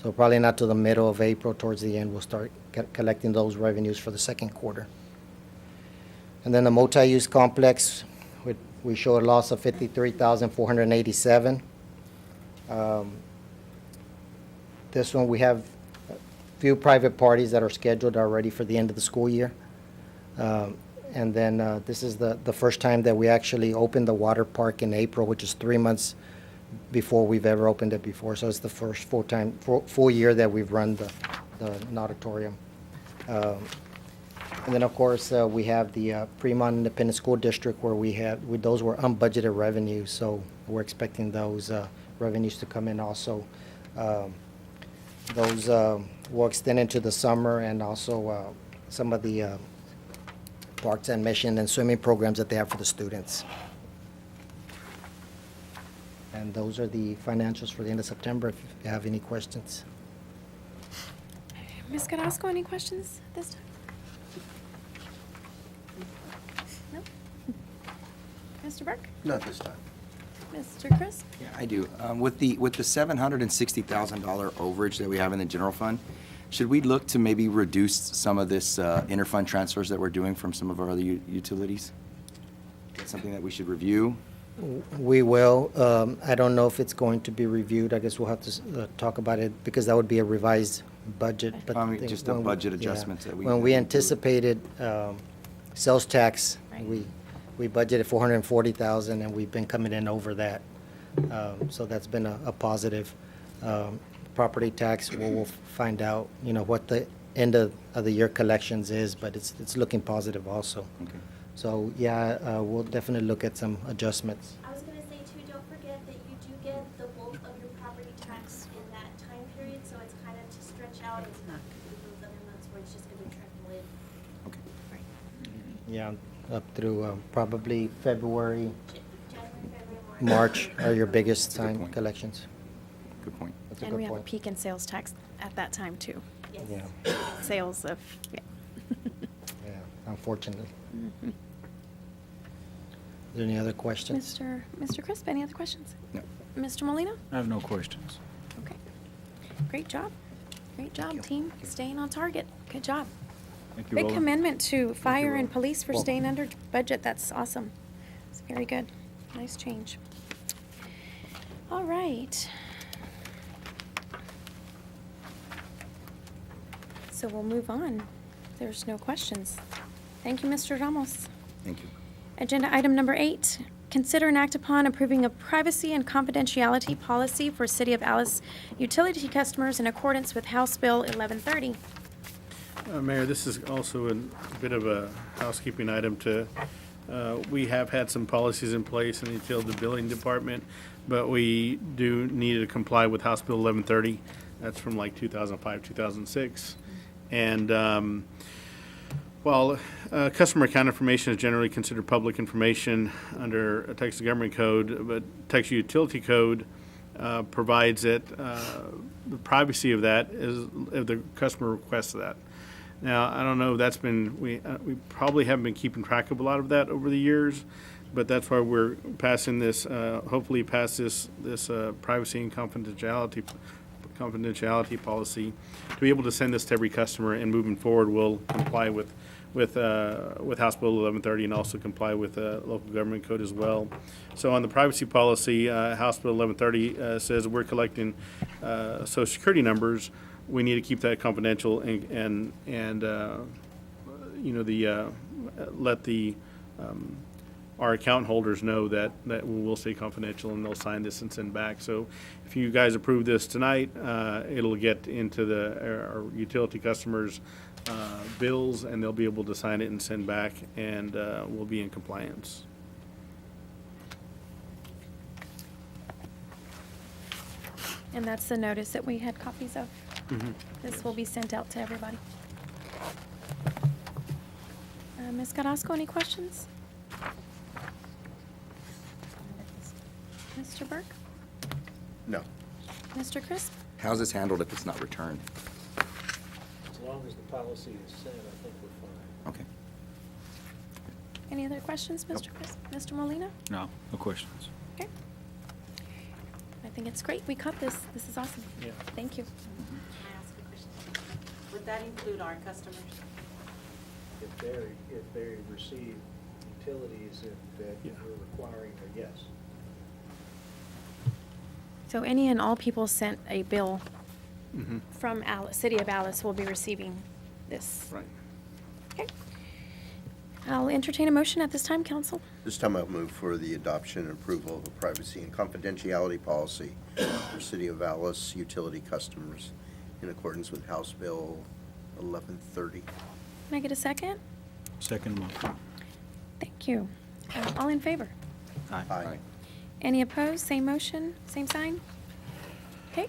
So probably not till the middle of April, towards the end, we'll start collecting those revenues for the second quarter. And then the multi-use complex, we show a loss of $53,487. This one, we have a few private parties that are scheduled already for the end of the school year. And then this is the first time that we actually opened the water park in April, which is 3 months before we've ever opened it before. So it's the first full year that we've run the auditorium. And then, of course, we have the Fremont Independent School District, where those were unbudgeted revenues. So we're expecting those revenues to come in also. Those will extend into the summer, and also some of the parks and mission and swimming programs that they have for the students. And those are the financials for the end of September, if you have any questions. Ms. Carrasco, any questions this time? No? Mr. Burke? Not this time. Mr. Chris? Yeah, I do. With the $760,000 overage that we have in the general fund, should we look to maybe reduce some of this interfund transfers that we're doing from some of our other utilities? That's something that we should review? We will. I don't know if it's going to be reviewed. I guess we'll have to talk about it, because that would be a revised budget. But I I mean, think just the when we- budget yeah. adjustments that we. When we anticipated sales tax, Right. we budgeted 440,000, and we've been coming in over that. So that's been a positive. Property tax, we'll find out, what the end of the year collections is, but it's looking positive also. Okay. So, yeah, we'll definitely look at some adjustments. I was gonna say too, don't forget that you do get the bulk of your property tax in that time period, so it's kind of to stretch out. It's not gonna be those other months where it's just gonna be trickle in. Okay. Yeah, up through probably February, January, February, March. March are your biggest That's a good time point. collections. Good point. That's a And good we have a point. peak in sales tax at that time, too. Yes. Yeah, Sales of, yeah. yeah, unfortunately. Is there any other questions? Mr. Crisp, any other questions? No. Mr. Molina? I have no questions. Okay. Great job. Great job, you. team. Staying on target. Good job. Thank you, Big Roland. commendment to fire and Roland. police for Well- staying under budget. That's awesome. It's very good. Nice change. All right. So we'll move on. There's no questions. Thank you, Mr. Ramos. Thank you. Agenda item number 8, consider and act upon approving a privacy and confidentiality policy for City of Alice utility customers in accordance with House Bill 1130. Mayor, this is also a bit of a housekeeping item to, we have had some policies in place in the utility billing department, but we do need to comply with House Bill 1130. That's from like 2005, 2006. And while customer account information is generally considered public information under a Texas Government Code, but Texas Utility Code provides that the privacy of that is if the customer requests that. Now, I don't know, that's been, we probably haven't been keeping track of a lot of that over the years, but that's why we're passing this, hopefully pass this privacy and confidentiality policy to be able to send this to every customer, and moving forward, we'll comply with House Bill 1130 and also comply with local government code as well. So on the privacy policy, House Bill 1130 says we're collecting Social Security numbers. We need to keep that confidential and let the our account holders know that we will stay confidential, and they'll sign this and send back. So if you guys approve this tonight, it'll get into our utility customers' bills, and they'll be able to sign it and send back, and we'll be in compliance. And that's the notice that we had copies of. This will be sent out to everybody. Ms. Carrasco, any questions? Mr. Burke? No. Mr. Crisp? How's this handled if it's not returned? As long as the policy is set, I think we're fine. Okay. Any other questions, Mr. Crisp? Mr. Molina? No, no questions. Okay. I think it's great. We caught this. This is awesome. Yeah. Thank you. Can I ask a question? Would that include our customers? If they receive utilities that Yeah. we're requiring, yes. So any and all people sent a bill Mhm. from City of Alice will be receiving this. Right. Okay. I'll entertain a motion at this time, council. This time I'll move for the adoption and approval of a privacy and confidentiality policy for City of Alice utility customers in accordance with House Bill 1130. Can I get a second? Second motion. Thank you. All in favor? Aye. Any opposed? Same motion, same sign? Okay,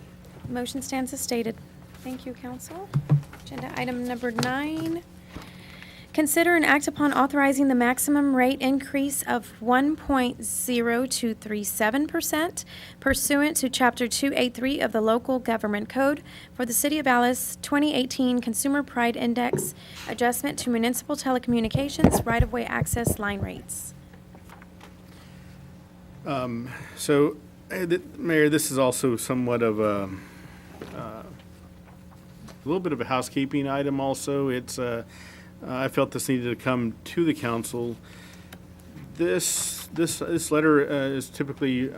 motion stands as stated. Thank you, council. Agenda item number 9. Consider and act upon authorizing the maximum rate increase of 1.0237% pursuant to Chapter 283 of the Local Government Code for the City of Alice 2018 Consumer Pride Index adjustment to municipal telecommunications right-of-way access line rates. So, Mayor, this is also somewhat of a little bit of a housekeeping item also. It's, I felt this needed to come to the council. This letter is typically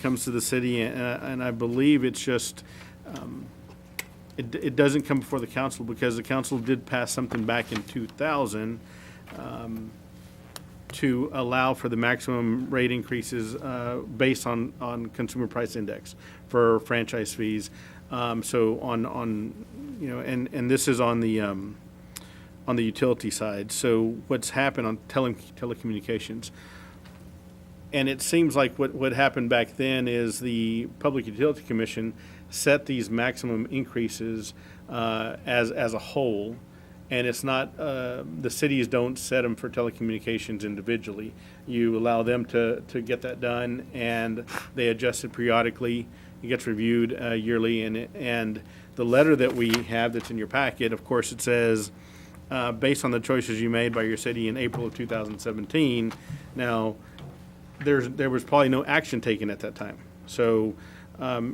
comes to the city, and I believe it's just, it doesn't come before the council because the council did pass something back in 2000 to allow for the maximum rate increases based on consumer price index for franchise fees. So on you know, and this is on the utility side. So what's happened on telecommunications, and it seems like what happened back then is the Public Utility Commission set these maximum increases as a whole, and it's not, the cities don't set them for telecommunications individually. You allow them to get that done, and they adjust it periodically. It gets reviewed yearly, and the letter that we have that's in your packet, of course, it says, based on the choices you made by your city in April of 2017. Now, there was probably no action taken at that time. So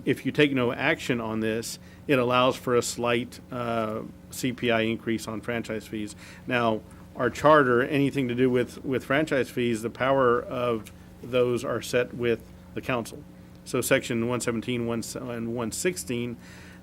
if you take no action on this, it allows for a slight CPI increase on franchise fees. Now, our charter, anything to do with franchise fees, the power of those are set with the council. So section 117 and 116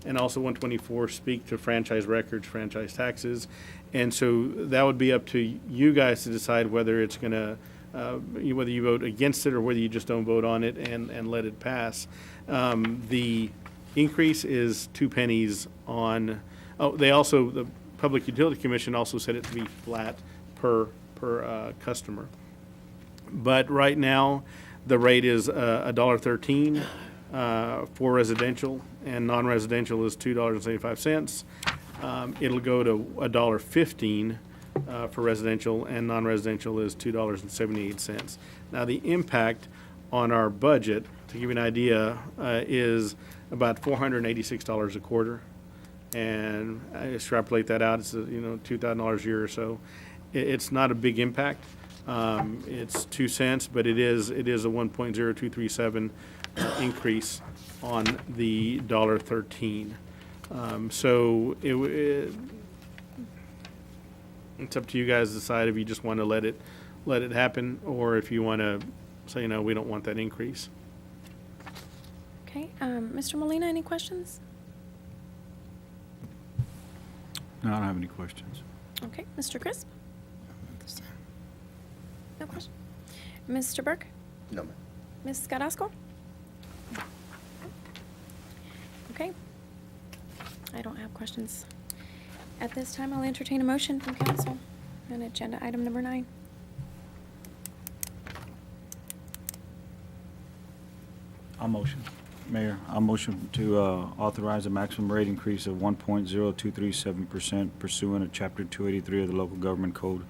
and also 124 speak to franchise records, franchise taxes. And so that would be up to you guys to decide whether it's going to, whether you vote against it or whether you just don't vote on it and let it pass. The increase is 2 pennies on, they also, the Public Utility Commission also said it to be flat per customer. But right now, the rate is $1.13 for residential, and non-residential is $2.75. It'll go to $1.15 for residential, and non-residential is $2.78. Now, the impact on our budget, to give you an idea, is about $486 a quarter. And I extrapolate that out, it's $2,000 a year or so. It's not a big impact. It's 2 cents, but it is a 1.0237 increase on the $1.13. So it's up to you guys to decide if you just want to let it happen, or if you want to say, no, we don't want that increase. Okay, Mr. Molina, any questions? No, I don't have any questions. Okay, Mr. Crisp? No question. Mr. Burke? No, ma'am. Ms. Carrasco? Okay. I don't have questions. At this time, I'll entertain a motion from council on agenda item number 9. I'll motion. Mayor, I'll motion to authorize a maximum rate increase of 1.0237% pursuant to Chapter 283 of the Local Government Code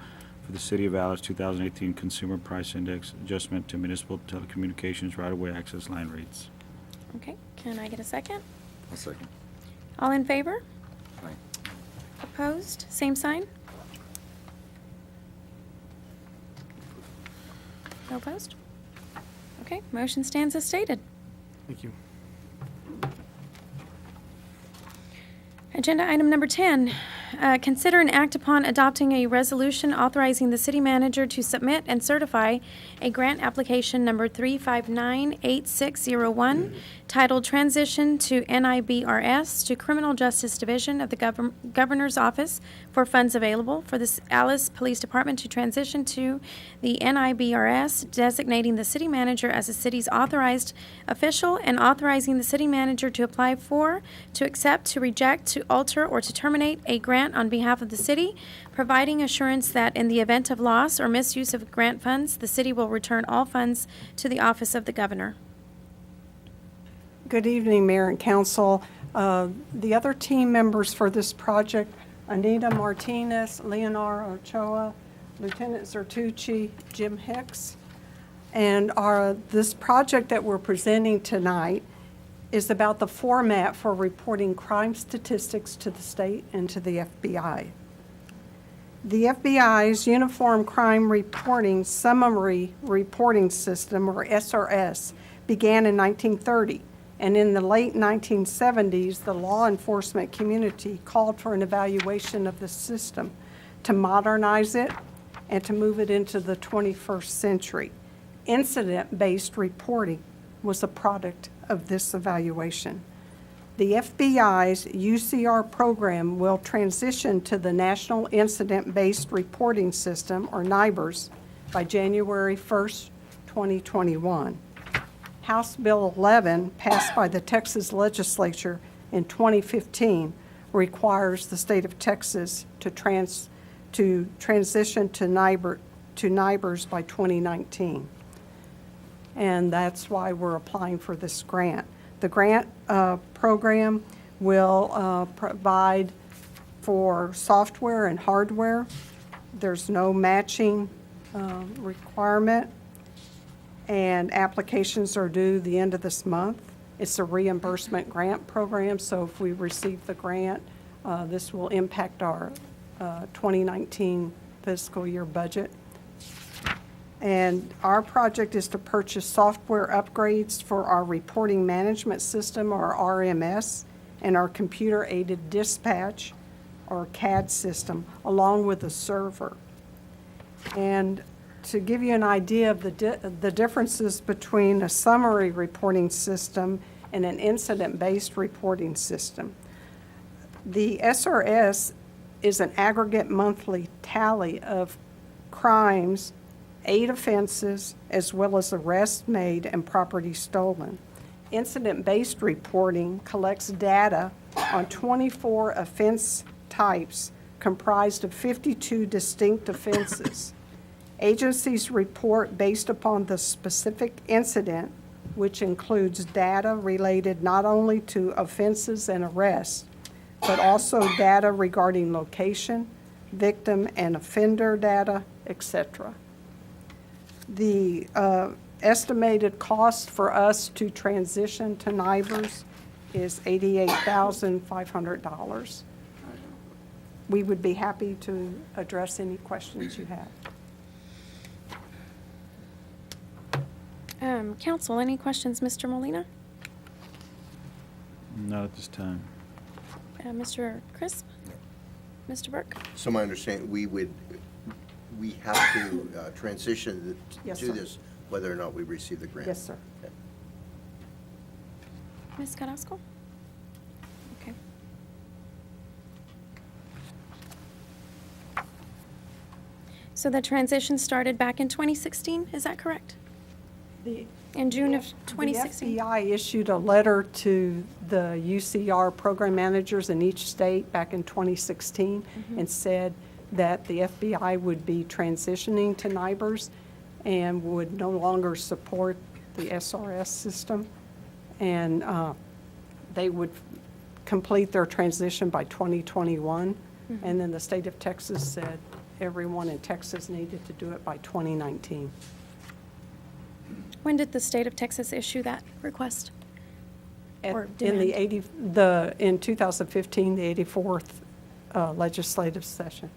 for the City of Alice 2018 Consumer Price Index adjustment to municipal telecommunications right-of-way access line rates. Okay, can I get a second? I'll second. All in favor? Aye. Opposed? Same sign? No opposed? Okay, motion stands as stated. Thank you. Agenda item number 10, consider and act upon adopting a resolution authorizing the city manager to submit and certify a grant application number 3598601 titled Transition to NIBRS to Criminal Justice Division of the Governor's Office for funds available for the Alice Police Department to transition to the NIBRS, designating the city manager as the city's authorized official and authorizing the city manager to apply for, to accept, to reject, to alter, or to terminate a grant grant on behalf of the city, providing assurance that in the event of loss or misuse of grant funds, the city will return all funds to the office of the governor. Good evening, Mayor and Council. The other team members for this project, Anita Martinez, Leonor Ochoa, Lieutenant Zertucci, Jim Hicks. And this project that we're presenting tonight is about the format for reporting crime statistics to the state and to the FBI. The FBI's Uniform Crime Reporting Summary Reporting System, or SRS, began in 1930. And in the late 1970s, the law enforcement community called for an evaluation of the system to modernize it and to move it into the 21st century. Incident-based reporting was a product of this evaluation. The FBI's UCR program will transition to the National Incident-Based Reporting System, or NIBRS, by January 1st, 2021. House Bill 11, passed by the Texas legislature in 2015, requires the state of Texas to transition to NIBRS by 2019. And that's why we're applying for this grant. The grant program will provide for software and hardware. There's no matching requirement, and applications are due the end of this month. It's a reimbursement grant program, so if we receive the grant, this will impact our 2019 fiscal year budget. And our project is to purchase software upgrades for our reporting management system, or RMS, and our computer-aided dispatch, or CAD system, along with a server. And to give you an idea of the differences between a summary reporting system and an incident-based reporting system. The SRS is an aggregate monthly tally of crimes, 8 offenses, as well as arrests made and property stolen. Incident-based reporting collects data on 24 offense types comprised of 52 distinct offenses. Agencies report based upon the specific incident, which includes data related not only to offenses and arrests, but also data regarding location, victim and offender data, etc. The estimated cost for us to transition to NIBRS is $88,500. We would be happy to address any questions you have. Council, any questions, Mr. Molina? Not at this time. Mr. Crisp? Mr. Burke? So my understanding, we have to transition Yes, to sir. this, whether or not we receive the grant. Yes, sir. Okay. Ms. Carrasco? Okay. So the transition started back in 2016, is that correct? In June of 2016? The FBI issued a letter to the UCR program managers in each state back in 2016 and said that the FBI would be transitioning to NIBRS and would no longer support the SRS system. And they would complete their transition by 2021. And then the state of Texas said everyone in Texas needed to do it by 2019. When did the state of Texas issue that request? Or In the demand? in 2015, the 84th legislative session.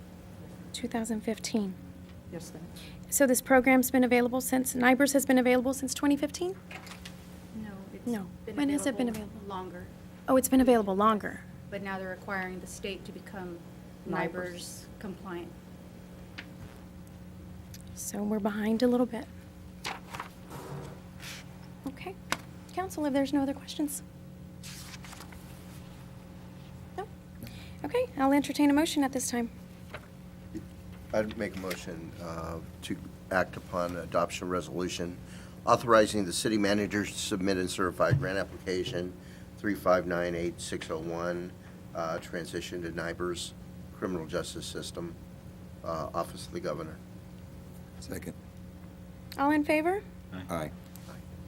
2015. Yes, ma'am. So this program's been available since, NIBRS has been available since 2015? No, it's No. been When has it been available? Longer, Oh, it's been available longer. but now they're requiring the state to become NIBRS. NIBRS compliant. So we're behind a little bit. Okay. Council, if there's no other questions? No? Okay, I'll entertain a motion at this time. I'd make a motion to act upon adoption resolution authorizing the city manager to submit and certify grant application 3598601, transition to NIBRS criminal justice system, Office of the Governor. Second. All in favor? Aye.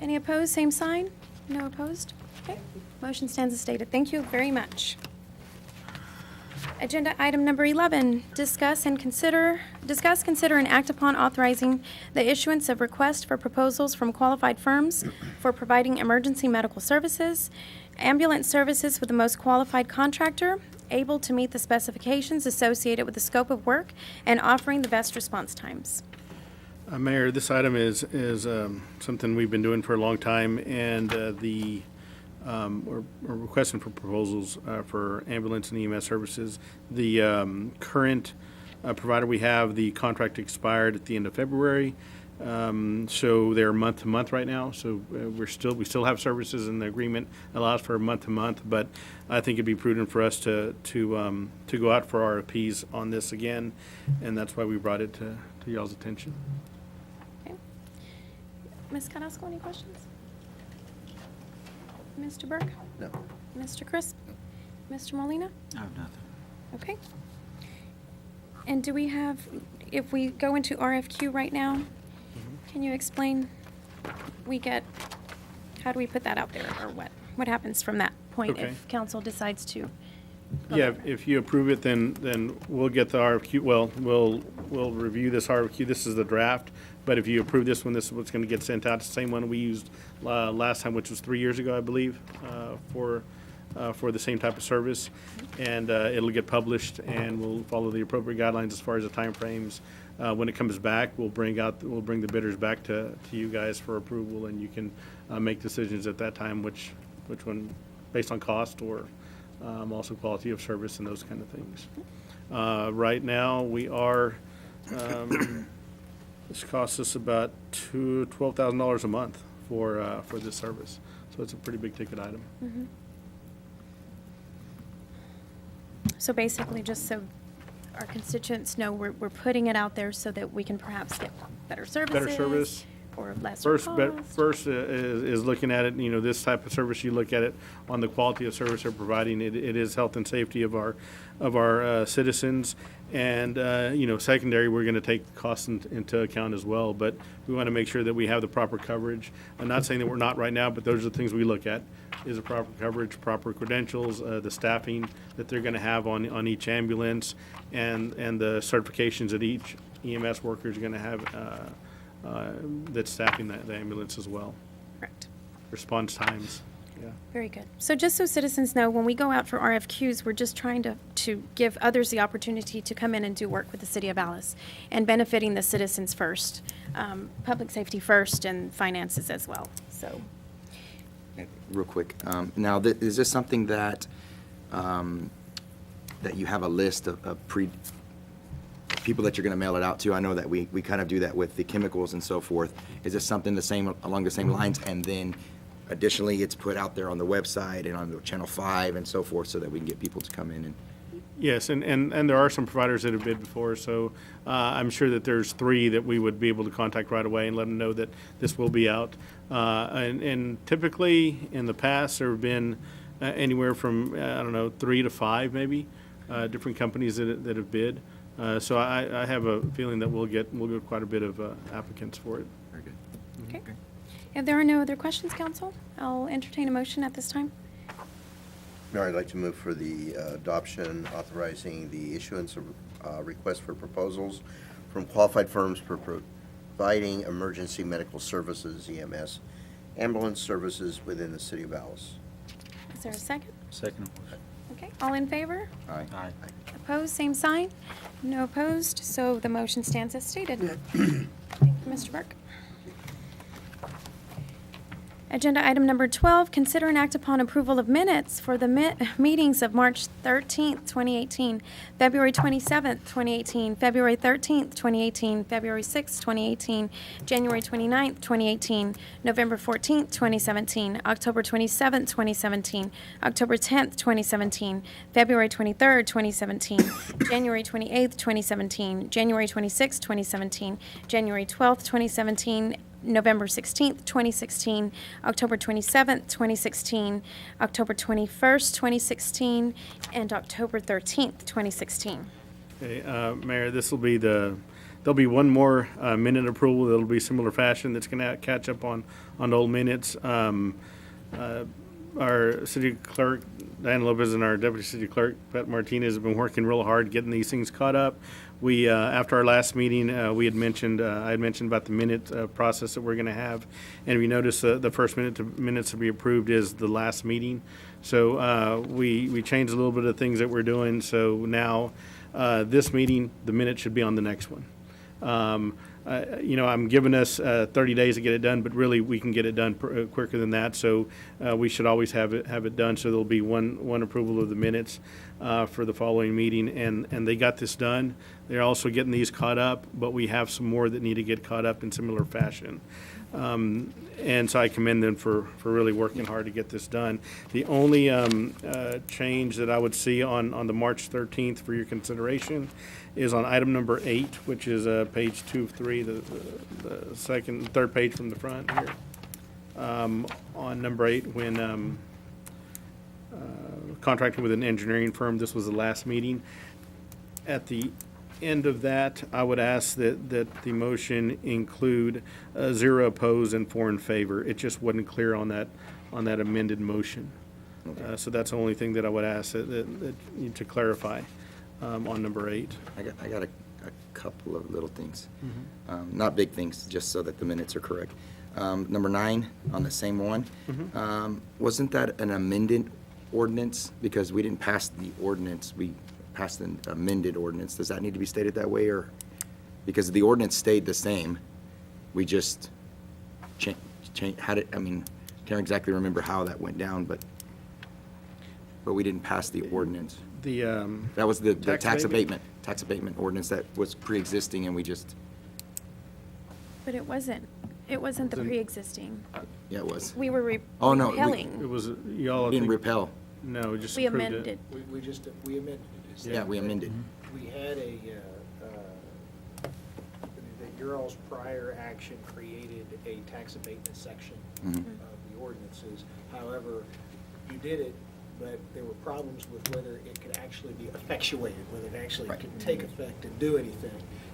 Any opposed, same sign? No opposed? Okay, motion stands as stated. Thank you very much. Agenda item number 11, discuss, consider, and act upon authorizing the issuance of requests for proposals from qualified firms for providing emergency medical services, ambulance services with the most qualified contractor, able to meet the specifications associated with the scope of work, and offering the best response times. Mayor, this item is something we've been doing for a long time, and we're requesting for proposals for ambulance and EMS services. The current provider we have, the contract expired at the end of February, so they're month to month right now. So we still have services, and the agreement allows for month to month. But I think it'd be prudent for us to go out for RFPs on this again, and that's why we brought it to y'all's attention. Okay. Ms. Carrasco, any questions? Mr. Burke? No. Mr. Crisp? Mr. Molina? I have nothing. Okay. And do we have, if we go into RFQ right now, can you explain, how do we put that out there, or what? What happens from that point Okay. if council decides to? Yeah, if you approve it, then we'll get the RFQ, well, we'll review this RFQ, this is the draft, but if you approve this one, this is what's gonna get sent out, it's the same one we used last time, which was 3 years ago, I believe, for the same type of service. And it'll get published, and we'll follow the appropriate guidelines as far as the timeframes. When it comes back, we'll bring the bidders back to you guys for approval, and you can make decisions at that time, which one, based on cost or also quality of service and those kind of things. Right now, we are, this costs us about $12,000 a month for this service. So it's a pretty big ticket item. Mhm. So basically, just so our constituents know, we're putting it out there so that we can perhaps get better services. Better service. Or lesser cost. First is looking at it, this type of service, you look at it on the quality of service they're providing. It is health and safety of our citizens. And, secondary, we're going to take costs into account as well. But we want to make sure that we have the proper coverage. I'm not saying that we're not right now, but those are the things we look at. Is the proper coverage, proper credentials, the staffing that they're going to have on each ambulance, and the certifications that each EMS worker is going to have that's staffing the ambulance as well. Correct. Response times, yeah. Very good. So just so citizens know, when we go out for RFQs, we're just trying to give others the opportunity to come in and do work with the city of Alice, and benefiting the citizens first, public safety first, and finances as well, so. Real quick, now, is this something that you have a list of people that you're going to mail it out to? I know that we kind of do that with the chemicals and so forth. Is this something along the same lines? And then additionally, it's put out there on the website and on the Channel 5 and so forth, so that we can get people to come in and... Yes, and there are some providers that have bid before, so I'm sure that there's 3 that we would be able to contact right away and let them know that this will be out. And typically, in the past, there have been anywhere from, 3 to 5 maybe, different companies that have bid. So I have a feeling that we'll get quite a bit of applicants for it. Very good. Okay. If there are no other questions, council, I'll entertain a motion at this time. Mayor, I'd like to move for the adoption authorizing the issuance of requests for proposals from qualified firms for providing emergency medical services, EMS, ambulance services within the city of Alice. Is there a second? Second. Okay, all in favor? Aye. Aye. Opposed, same sign. No opposed, so the motion stands as stated. Thank you, Mr. Burke. Agenda item number 12, consider and act upon approval of minutes for the meetings of March 13th, 2018, February 27th, 2018, February 13th, 2018, February 6th, 2018, January 29th, 2018, November 14th, 2017, October 27th, 2017, October 10th, 2017, February 23rd, 2017, January 28th, 2017, January 26th, 2017, January 12th, 2017, November 16th, 2016, October 27th, 2016, October 21st, 2016, and October 13th, 2016. Okay, Mayor, there'll be one more minute approval that'll be similar fashion that's going to catch up on old minutes. Our city clerk, Diana Lopez, and our deputy city clerk, Pat Martinez, have been working real hard getting these things caught up. We, after our last meeting, I had mentioned about the minute process that we're going to have. And we noticed the first minutes to be approved is the last meeting. So we changed a little bit of things that we're doing. So now, this meeting, the minute should be on the next one. I'm giving us 30 days to get it done, but really, we can get it done quicker than that. So we should always have it done. So there'll be one approval of the minutes for the following meeting, and they got this done. They're also getting these caught up, but we have some more that need to get caught up in similar fashion. And so I commend them for really working hard to get this done. The only change that I would see on the March 13th for your consideration is on item number 8, which is page 2 of 3, the third page from the front here. On number 8, when contracting with an engineering firm, this was the last meeting. At the end of that, I would ask that the motion include 0 opposed and 4 in favor. It just wasn't clear on that amended motion. So that's the only thing that I would ask that you to clarify on number 8. I got a couple of little things. Not big things, just so that the minutes are correct. Number 9, on the same one, wasn't that an amended ordinance? Because we didn't pass the ordinance, we passed an amended ordinance. Does that need to be stated that way, or? Because the ordinance stayed the same, we just had it, can't exactly remember how that went down, but we didn't pass the ordinance. That was the tax abatement ordinance that was pre-existing, and we just, But it wasn't the pre-existing. yeah, it was. We were Oh, no, repelling. It was, y'all, I Didn't think, repel. no, we just We approved amended. it. We amended it. Is Yeah, that- we amended. We had your all's prior action created a tax abatement section of the ordinances. However, you did it, but there were problems with whether it could actually be effectuated, whether it actually Right. could take effect and do anything.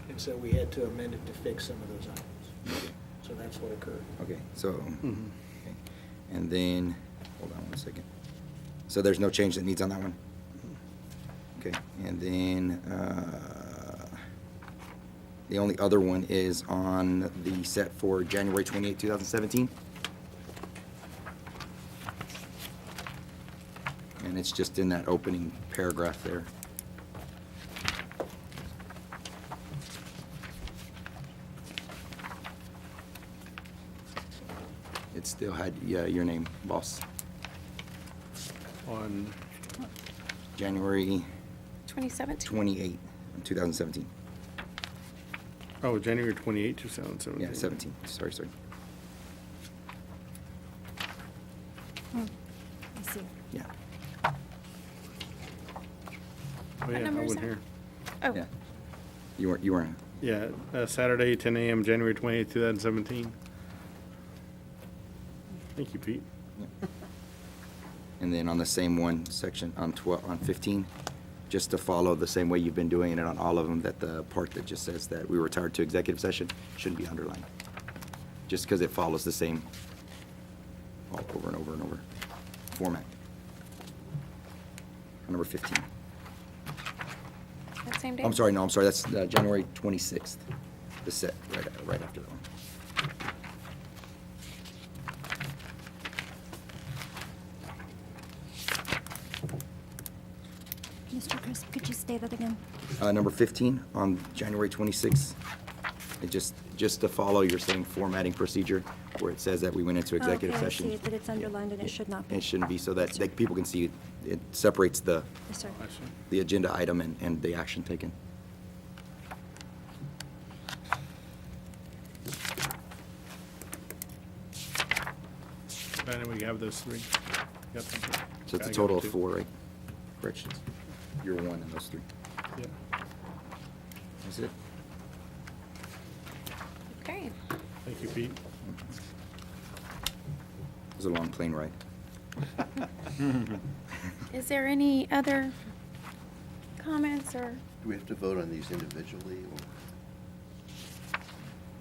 And so we had to amend it to fix some of those items. So that's what occurred. Okay, so, okay. And then, hold on one second. So there's no change that needs on that one? Okay, and then, the only other one is on the set for January 28, 2017. And it's just in that opening paragraph there. It still had, your name, boss. On, January 2017. 28, 2017. oh, January 28, 2017. Yeah, 17, sorry. I see. Yeah, Oh, What yeah, I number is wasn't that? here. Oh, yeah. You weren't, Yeah, Saturday, 10 a.m., January 28, 2017. Thank you, Pete. and then on the same one section, on 15, just to follow the same way you've been doing it on all of them, that the part that just says that we retired to executive session shouldn't be underlined. Just because it follows the same, all over and over and over, format. Number 15. that same day? I'm sorry, that's January 26th, the set, right after that one. Mr. Crisp, could you say that again? Number 15, on January 26th, it just to follow your same formatting procedure, where it says that we went into executive Okay, I session. see that it's underlined and it should not be. It shouldn't be, so that people can see, it separates Yes, sir. the agenda item and the action taken. And we have those 3. Got them. So it's I a got total of 2. 4, right? Corrections. You're 1 in those 3. Yeah. That's it. Okay. Thank you, Pete. It was a long plane ride. Is there any other comments or Do we have to vote on these individually?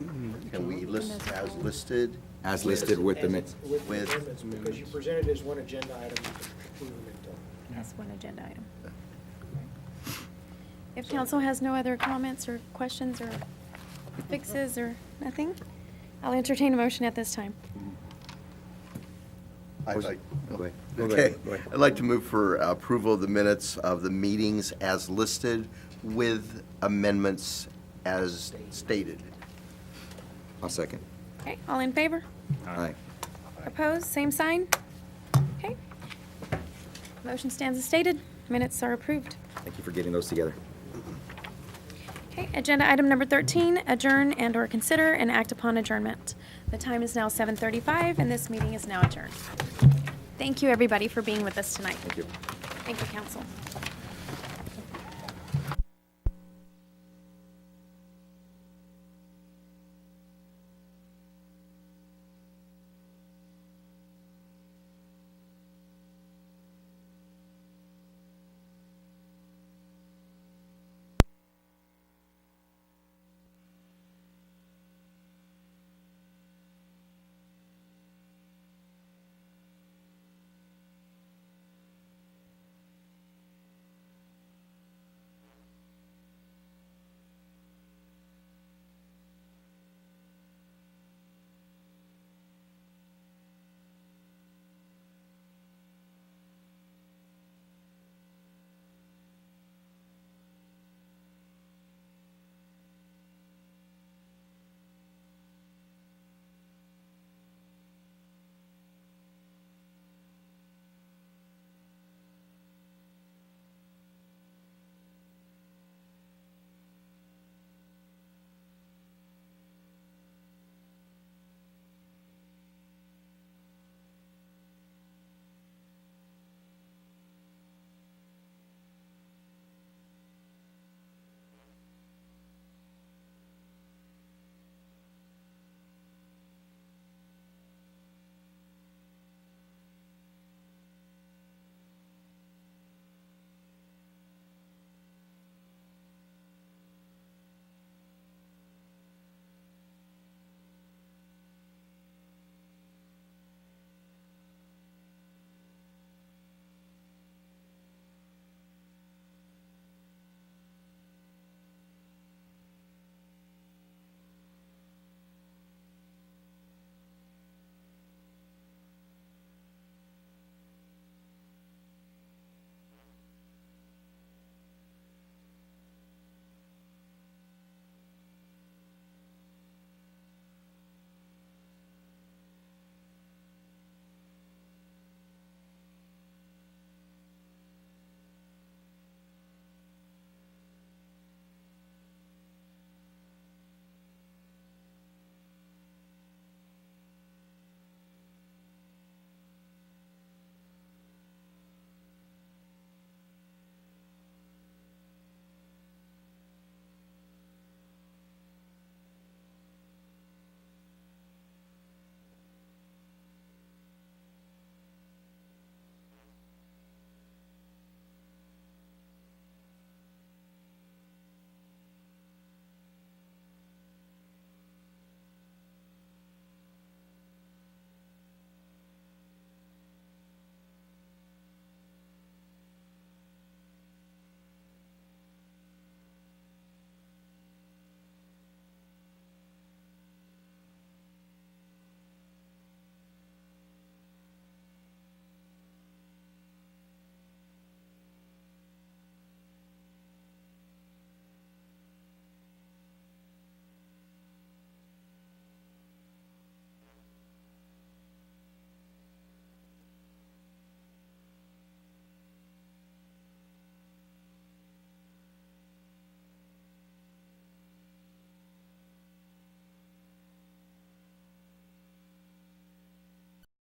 Or can we list as listed? As listed with the, With the With- amendments, because you presented as one agenda item, you can approve it. That's one agenda item. If council has no other comments or questions or fixes or nothing, I'll entertain a motion at this time. I'd like, Go ahead. okay, I'd like to move for approval of the minutes of the meetings as listed with amendments as stated. I'll second. Okay, all in favor? Aye. Opposed, same sign? Okay. Motion stands as stated. Minutes are approved. Thank you for getting those together. Okay, agenda item number 13, adjourn and/or consider and act upon adjournment. The time is now 7:35, and this meeting is now adjourned. Thank you, everybody, for being with us tonight. Thank you. Thank you, council.